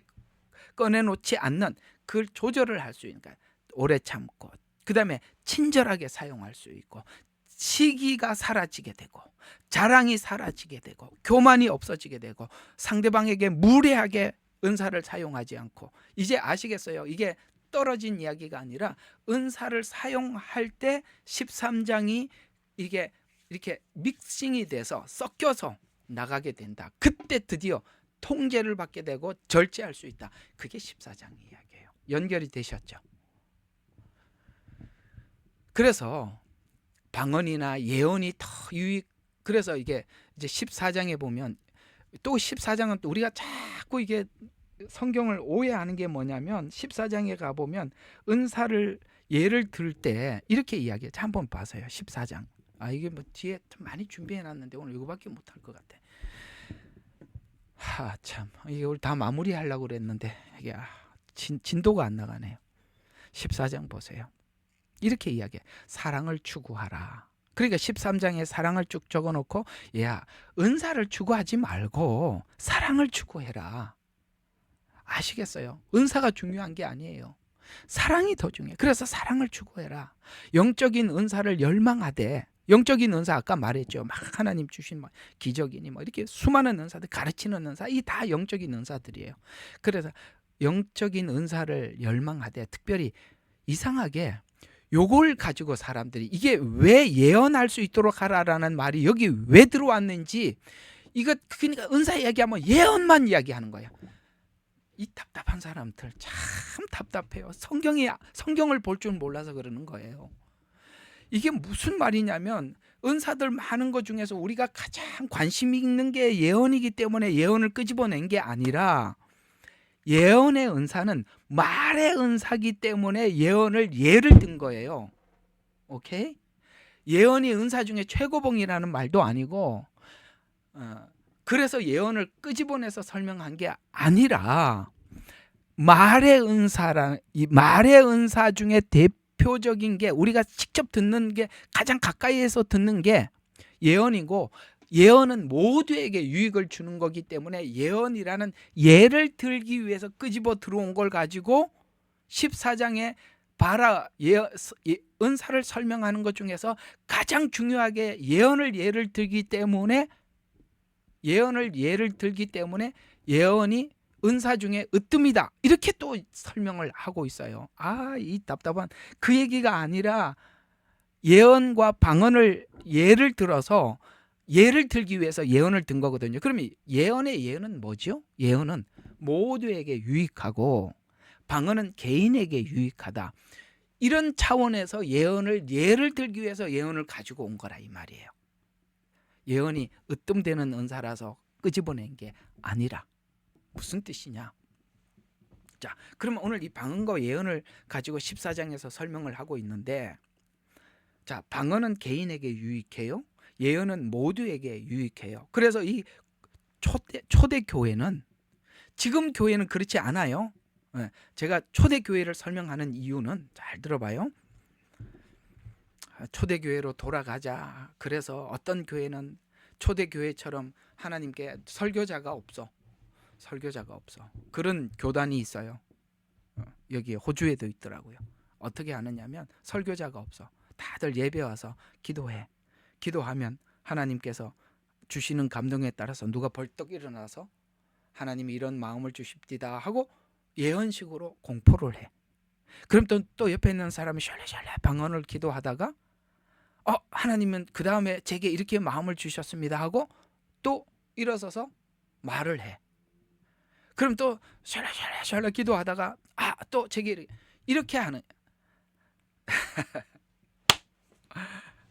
꺼내놓지 않는, 그걸 조절을 할 수 있으니까 오래 참고, 그 다음에 친절하게 사용할 수 있고, 시기가 사라지게 되고, 자랑이 사라지게 되고, 교만이 없어지게 되고, 상대방에게 무례하게 은사를 사용하지 않고. 이제 아시겠어요? 이게 떨어진 이야기가 아니라 은사를 사용할 때 13장이 이게 이렇게 믹싱이 돼서 섞여서 나가게 된다. 그때 드디어 통제를 받게 되고 절제할 수 있다. 그게 14장 이야기예요. 연결이 되셨죠? 그래서 방언이나 예언이 더 유익. 그래서 이게 이제 14장에 보면, 또 14장은 또 우리가 자꾸 이게 성경을 오해하는 게 뭐냐면, 14장에 가보면 은사를 예를 들 때 이렇게 이야기해요. 한번 봐서요. 14장. 이게 뭐 뒤에 좀 많이 준비해놨는데 오늘 이거밖에 못할 것 같아. 참, 이게 우리 다 마무리하려고 그랬는데 이게 진도가 안 나가네요. 14장 보세요. 이렇게 이야기해. 사랑을 추구하라. 그러니까 13장에 사랑을 쭉 적어놓고, 야, 은사를 추구하지 말고 사랑을 추구해라. 아시겠어요? 은사가 중요한 게 아니에요. 사랑이 더 중요해. 그래서 사랑을 추구해라. 영적인 은사를 열망하되, 영적인 은사 아까 말했죠. 막 하나님 주신 뭐 기적이니 뭐 이렇게 수많은 은사들, 가르치는 은사, 이 다 영적인 은사들이에요. 그래서 영적인 은사를 열망하되, 특별히 이상하게 요걸 가지고 사람들이 이게 왜 예언할 수 있도록 하라라는 말이 여기 왜 들어왔는지, 이거 그러니까 은사 이야기하면 예언만 이야기하는 거야. 이 답답한 사람들 참 답답해요. 성경을 볼 줄 몰라서 그러는 거예요. 이게 무슨 말이냐면, 은사들 많은 것 중에서 우리가 가장 관심 있는 게 예언이기 때문에 예언을 끄집어낸 게 아니라, 예언의 은사는 말의 은사기 때문에 예언을 예를 든 거예요. 오케이? 예언이 은사 중에 최고봉이라는 말도 아니고, 그래서 예언을 끄집어내서 설명한 게 아니라, 말의 은사 중에 대표적인 게, 우리가 직접 듣는 게, 가장 가까이에서 듣는 게 예언이고, 예언은 모두에게 유익을 주는 거기 때문에 예언이라는 예를 들기 위해서 끄집어 들어온 걸 가지고 14장에 은사를 설명하는 것 중에서 가장 중요하게 예언을 예를 들기 때문에 예언이 은사 중에 으뜸이다. 이렇게 또 설명을 하고 있어요. 이 답답한 그 얘기가 아니라 예언과 방언을 예를 들어서 예를 들기 위해서 예언을 든 거거든요. 그러면 예언의 예언은 뭐죠? 예언은 모두에게 유익하고 방언은 개인에게 유익하다. 이런 차원에서 예언을 예를 들기 위해서 예언을 가지고 온 거라 이 말이에요. 예언이 으뜸되는 은사라서 끄집어낸 게 아니라. 무슨 뜻이냐? 자, 그러면 오늘 이 방언과 예언을 가지고 14장에서 설명을 하고 있는데, 자, 방언은 개인에게 유익해요. 예언은 모두에게 유익해요. 그래서 이 초대 교회는, 지금 교회는 그렇지 않아요. 제가 초대 교회를 설명하는 이유는 잘 들어봐요. 초대 교회로 돌아가자. 그래서 어떤 교회는 초대 교회처럼 하나님께 설교자가 없어. 그런 교단이 있어요. 여기 호주에도 있더라고요. 어떻게 하느냐면 설교자가 없어. 다들 예배 와서 기도해. 기도하면 하나님께서 주시는 감동에 따라서 누가 벌떡 일어나서 하나님이 이런 마음을 주십디다 하고 예언식으로 공포를 해. 그럼 또 옆에 있는 사람이 샬레샬레 방언을 기도하다가 하나님은 그 다음에 제게 이렇게 마음을 주셨습니다 하고 또 일어서서 말을 해. 그럼 또 샬레샬레 기도하다가 또 제게 이렇게 하는.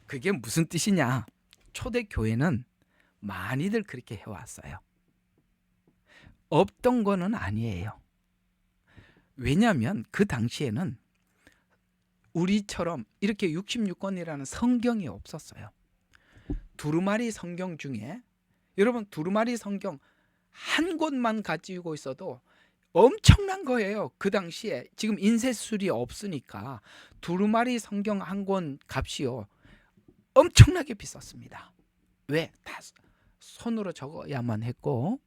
그게 무슨 뜻이냐? 초대교회는 많이들 그렇게 해왔어요. 없던 거는 아니에요. 왜냐하면 그 당시에는 우리처럼 이렇게 66권이라는 성경이 없었어요. 두루마리 성경 중에, 여러분 두루마리 성경 한 권만 가지고 있어도 엄청난 거예요. 그 당시에 지금 인쇄술이 없으니까 두루마리 성경 한 권 값이요 엄청나게 비쌌습니다. 왜? 다 손으로 적어야만 했고,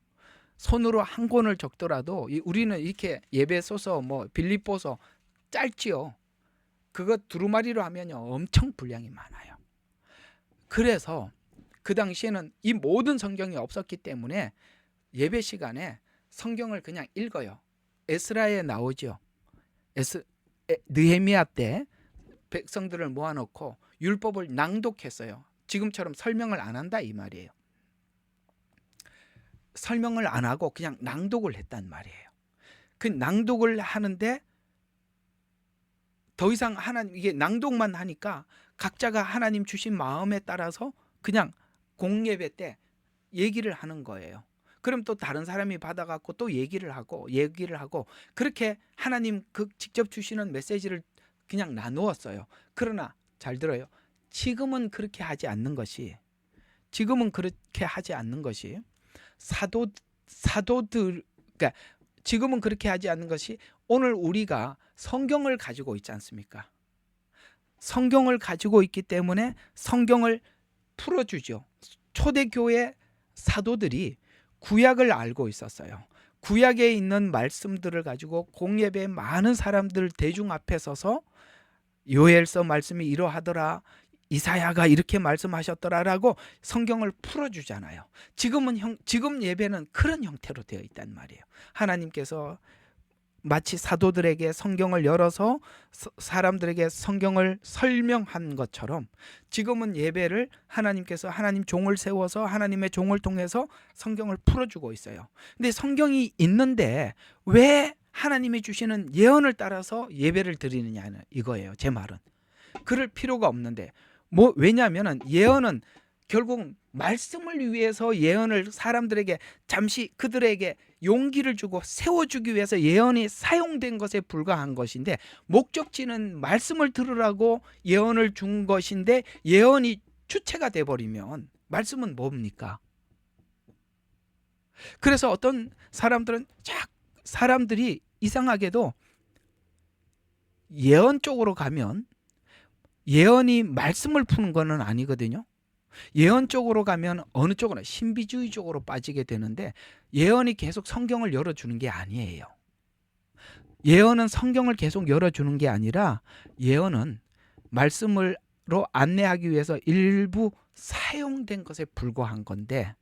손으로 한 권을 적더라도 우리는 이렇게 예배 소서 빌립보서 짧지요. 그거 두루마리로 하면요 엄청 분량이 많아요. 그래서 그 당시에는 이 모든 성경이 없었기 때문에 예배 시간에 성경을 그냥 읽어요. 에스라에 나오죠. 느헤미야 때 백성들을 모아놓고 율법을 낭독했어요. 지금처럼 설명을 안 한다 이 말이에요. 설명을 안 하고 그냥 낭독을 했단 말이에요. 그 낭독을 하는데 더 이상 이게 낭독만 하니까 각자가 하나님 주신 마음에 따라서 그냥 공예배 때 얘기를 하는 거예요. 그럼 또 다른 사람이 받아갖고 또 얘기를 하고 그렇게 하나님 그 직접 주시는 메시지를 그냥 나누었어요. 그러나 잘 들어요. 지금은 그렇게 하지 않는 것이 사도들, 그러니까 지금은 그렇게 하지 않는 것이 오늘 우리가 성경을 가지고 있지 않습니까? 성경을 가지고 있기 때문에 성경을 풀어주죠. 초대교회 사도들이 구약을 알고 있었어요. 구약에 있는 말씀들을 가지고 공예배 많은 사람들 대중 앞에 서서 요엘서 말씀이 이러하더라, 이사야가 이렇게 말씀하셨더라라고 성경을 풀어주잖아요. 지금 예배는 그런 형태로 되어 있단 말이에요. 하나님께서 마치 사도들에게 성경을 열어서 사람들에게 성경을 설명한 것처럼 지금은 예배를 하나님께서 하나님 종을 세워서 하나님의 종을 통해서 성경을 풀어주고 있어요. 근데 성경이 있는데 왜 하나님이 주시는 예언을 따라서 예배를 드리느냐는 이거예요. 제 말은. 그럴 필요가 없는데 왜냐하면 예언은 결국 말씀을 위해서 예언을 사람들에게 잠시 그들에게 용기를 주고 세워주기 위해서 예언이 사용된 것에 불과한 것인데, 목적지는 말씀을 들으라고 예언을 준 것인데 예언이 주체가 돼버리면 말씀은 뭡니까? 그래서 어떤 사람들이 이상하게도 예언 쪽으로 가면 예언이 말씀을 푸는 거는 아니거든요. 예언 쪽으로 가면 어느 쪽으로 신비주의 쪽으로 빠지게 되는데 예언이 계속 성경을 열어주는 게 아니에요. 예언은 성경을 계속 열어주는 게 아니라 예언은 말씀으로 안내하기 위해서 일부 사용된 것에 불과한 건데,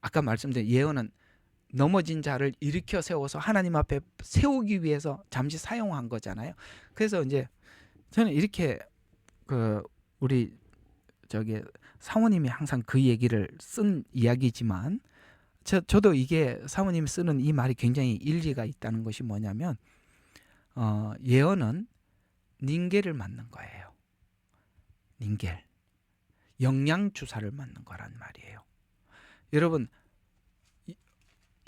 아까 말씀드린 예언은 넘어진 자를 일으켜 세워서 하나님 앞에 세우기 위해서 잠시 사용한 거잖아요. 그래서 이제 저는 이렇게 우리 저기 사모님이 항상 그 얘기를 쓴 이야기지만 저도 이게 사모님이 쓰는 이 말이 굉장히 일리가 있다는 것이 뭐냐면 예언은 닌겔을 맞는 거예요. 닌겔. 영양 주사를 맞는 거란 말이에요. 여러분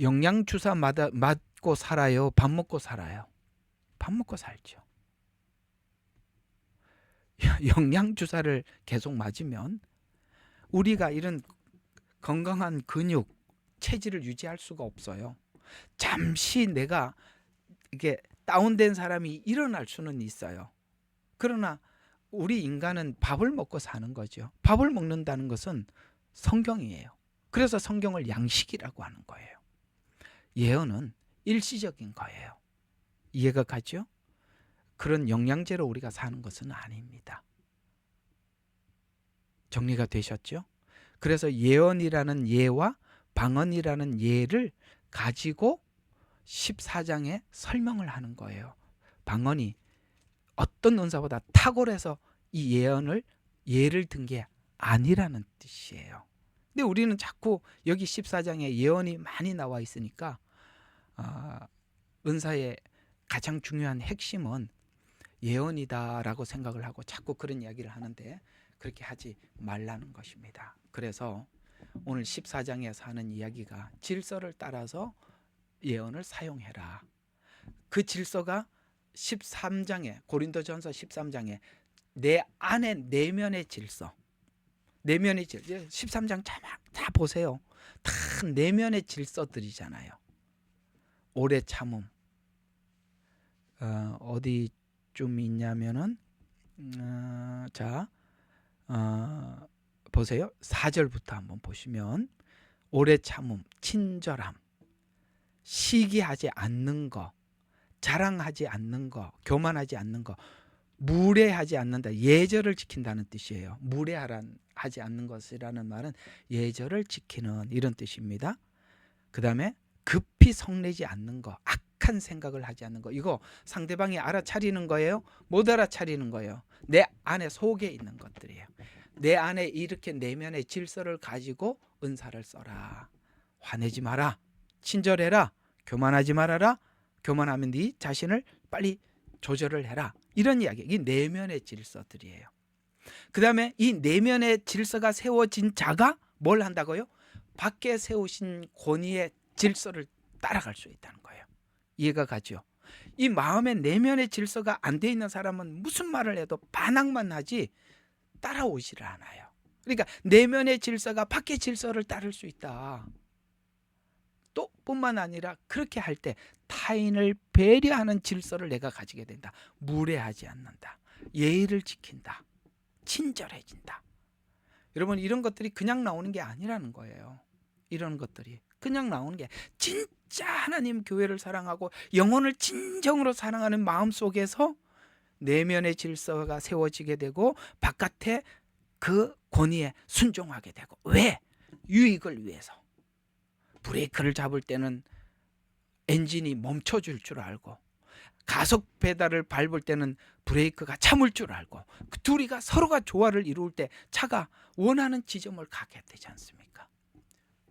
영양 주사 맞고 살아요? 밥 먹고 살아요? 밥 먹고 살죠. 영양 주사를 계속 맞으면 우리가 이런 건강한 근육, 체질을 유지할 수가 없어요. 잠시 내가 이게 다운된 사람이 일어날 수는 있어요. 그러나 우리 인간은 밥을 먹고 사는 거죠. 밥을 먹는다는 것은 성경이에요. 그래서 성경을 양식이라고 하는 거예요. 예언은 일시적인 거예요. 이해가 가죠? 그런 영양제로 우리가 사는 것은 아닙니다. 정리가 되셨죠? 그래서 예언이라는 예와 방언이라는 예를 가지고 14장에 설명을 하는 거예요. 방언이 어떤 은사보다 탁월해서 이 예를 든 게 아니라는 뜻이에요. 근데 우리는 자꾸 여기 14장에 예언이 많이 나와 있으니까 은사의 가장 중요한 핵심은 예언이다라고 생각을 하고 자꾸 그런 이야기를 하는데 그렇게 하지 말라는 것입니다. 그래서 오늘 14장에서 하는 이야기가 질서를 따라서 예언을 사용해라. 그 질서가 13장에 고린도전서 13장에 내 안에 내면의 질서, 내면의 질서 13장 다 보세요. 다 내면의 질서들이잖아요. 오래 참음. 어디 좀 있냐면은 보세요. 4절부터 한번 보시면 오래 참음, 친절함, 시기하지 않는 거, 자랑하지 않는 거, 교만하지 않는 거, 무례하지 않는다. 예절을 지킨다는 뜻이에요. 무례하지 않는 것이라는 말은 예절을 지키는 이런 뜻입니다. 그 다음에 급히 성내지 않는 거, 악한 생각을 하지 않는 거. 이거 상대방이 알아차리는 거예요? 못 알아차리는 거예요. 내 안에 속에 있는 것들이에요. 내 안에 이렇게 내면의 질서를 가지고 은사를 써라. 화내지 마라. 친절해라. 교만하지 말아라. 교만하면 네 자신을 빨리 조절을 해라. 이런 이야기. 이 내면의 질서들이에요. 그 다음에 이 내면의 질서가 세워진 자가 뭘 한다고요? 밖에 세우신 권위의 질서를 따라갈 수 있다는 거예요. 이해가 가죠? 이 마음의 내면의 질서가 안 돼 있는 사람은 무슨 말을 해도 반항만 하지 따라오지를 않아요. 그러니까 내면의 질서가 밖의 질서를 따를 수 있다. 또 뿐만 아니라 그렇게 할 때 타인을 배려하는 질서를 내가 가지게 된다. 무례하지 않는다. 예의를 지킨다. 친절해진다. 여러분 이런 것들이 그냥 나오는 게 아니라는 거예요. 이런 것들이 그냥 나오는 게 진짜 하나님 교회를 사랑하고 영혼을 진정으로 사랑하는 마음 속에서 내면의 질서가 세워지게 되고 바깥에 그 권위에 순종하게 되고. 왜? 유익을 위해서. 브레이크를 잡을 때는 엔진이 멈춰줄 줄 알고 가속 페달을 밟을 때는 브레이크가 참을 줄 알고 그 둘이가 서로가 조화를 이룰 때 차가 원하는 지점을 가게 되지 않습니까?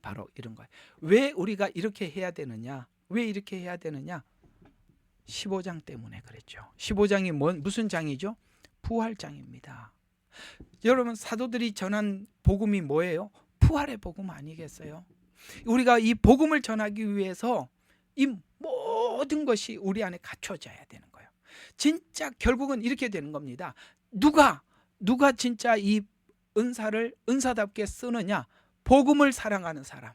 바로 이런 거예요. 왜 우리가 이렇게 해야 되느냐? 왜 이렇게 해야 되느냐? 15장 때문에 그랬죠. 15장이 무슨 장이죠? 부활장입니다. 여러분 사도들이 전한 복음이 뭐예요? 부활의 복음 아니겠어요? 우리가 이 복음을 전하기 위해서 이 모든 것이 우리 안에 갖춰져야 되는 거예요. 진짜 결국은 이렇게 되는 겁니다. 누가 진짜 이 은사를 은사답게 쓰느냐? 복음을 사랑하는 사람,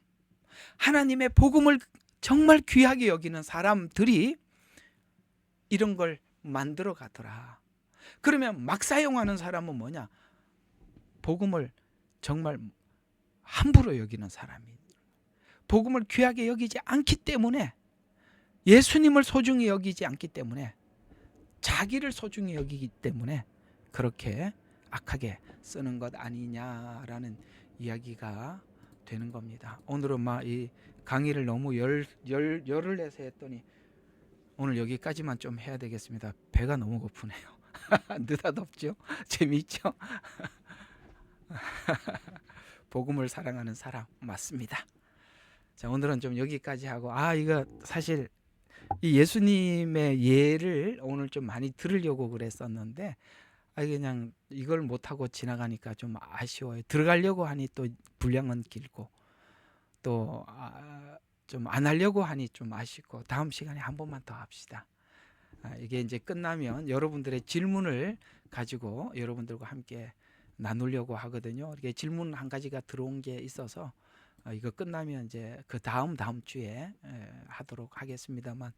하나님의 복음을 정말 귀하게 여기는 사람들이 이런 걸 만들어 가더라. 그러면 막 사용하는 사람은 뭐냐? 복음을 정말 함부로 여기는 사람이, 복음을 귀하게 여기지 않기 때문에, 예수님을 소중히 여기지 않기 때문에, 자기를 소중히 여기기 때문에 그렇게 악하게 쓰는 것 아니냐라는 이야기가 되는 겁니다. 오늘은 이 강의를 너무 열을 내서 했더니 오늘 여기까지만 좀 해야 되겠습니다. 배가 너무 고프네요. 느닷없죠? 재미있죠? 복음을 사랑하는 사람 맞습니다. 자, 오늘은 좀 여기까지 하고, 이거 사실 이 예수님의 예를 오늘 좀 많이 들으려고 그랬었는데, 그냥 이걸 못하고 지나가니까 좀 아쉬워요. 들어가려고 하니 또 분량은 길고, 또 좀 안 하려고 하니 좀 아쉽고, 다음 시간에 한 번만 더 합시다. 이게 이제 끝나면 여러분들의 질문을 가지고 여러분들과 함께 나누려고 하거든요. 이게 질문 한 가지가 들어온 게 있어서 이거 끝나면 이제 그 다음 주에 하도록 하겠습니다만,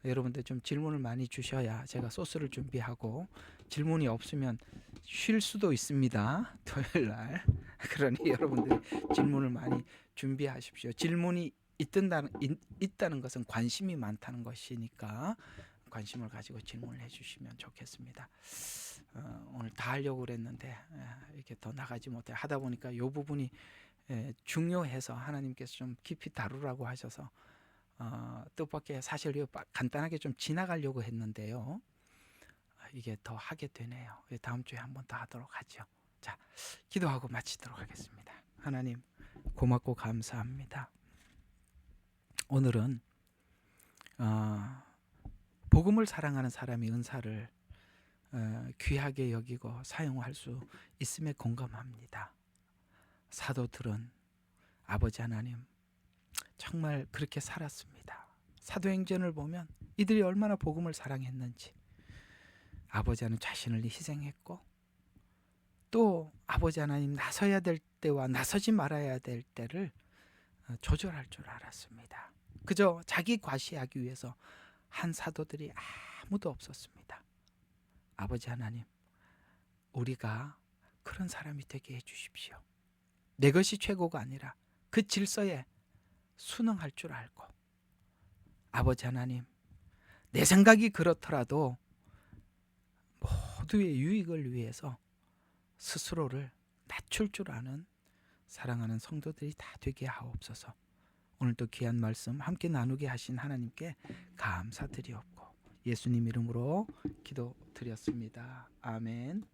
여러분들 좀 질문을 많이 주셔야 제가 소스를 준비하고, 질문이 없으면 쉴 수도 있습니다. 토요일 날. 그러니 여러분들이 질문을 많이 준비하십시오. 질문이 있다는 것은 관심이 많다는 것이니까 관심을 가지고 질문을 해주시면 좋겠습니다. 오늘 다 하려고 그랬는데 이렇게 더 나가지 못해 하다 보니까 이 부분이 중요해서 하나님께서 좀 깊이 다루라고 하셔서 뜻밖의 사실 간단하게 좀 지나가려고 했는데요. 이게 더 하게 되네요. 다음 주에 한 번 더 하도록 하죠. 자, 기도하고 마치도록 하겠습니다. 하나님 고맙고 감사합니다. 오늘은 복음을 사랑하는 사람이 은사를 귀하게 여기고 사용할 수 있음에 공감합니다. 사도들은 아버지 하나님 정말 그렇게 살았습니다. 사도행전을 보면 이들이 얼마나 복음을 사랑했는지, 아버지 하나님 자신을 희생했고, 또 아버지 하나님 나서야 될 때와 나서지 말아야 될 때를 조절할 줄 알았습니다. 그저 자기 과시하기 위해서 한 사도들이 아무도 없었습니다. 아버지 하나님, 우리가 그런 사람이 되게 해주십시오. 내 것이 최고가 아니라 그 질서에 순응할 줄 알고, 아버지 하나님, 내 생각이 그렇더라도 모두의 유익을 위해서 스스로를 낮출 줄 아는 사랑하는 성도들이 다 되게 하옵소서. 오늘도 귀한 말씀 함께 나누게 하신 하나님께 감사드리옵고 예수님 이름으로 기도드렸습니다. 아멘.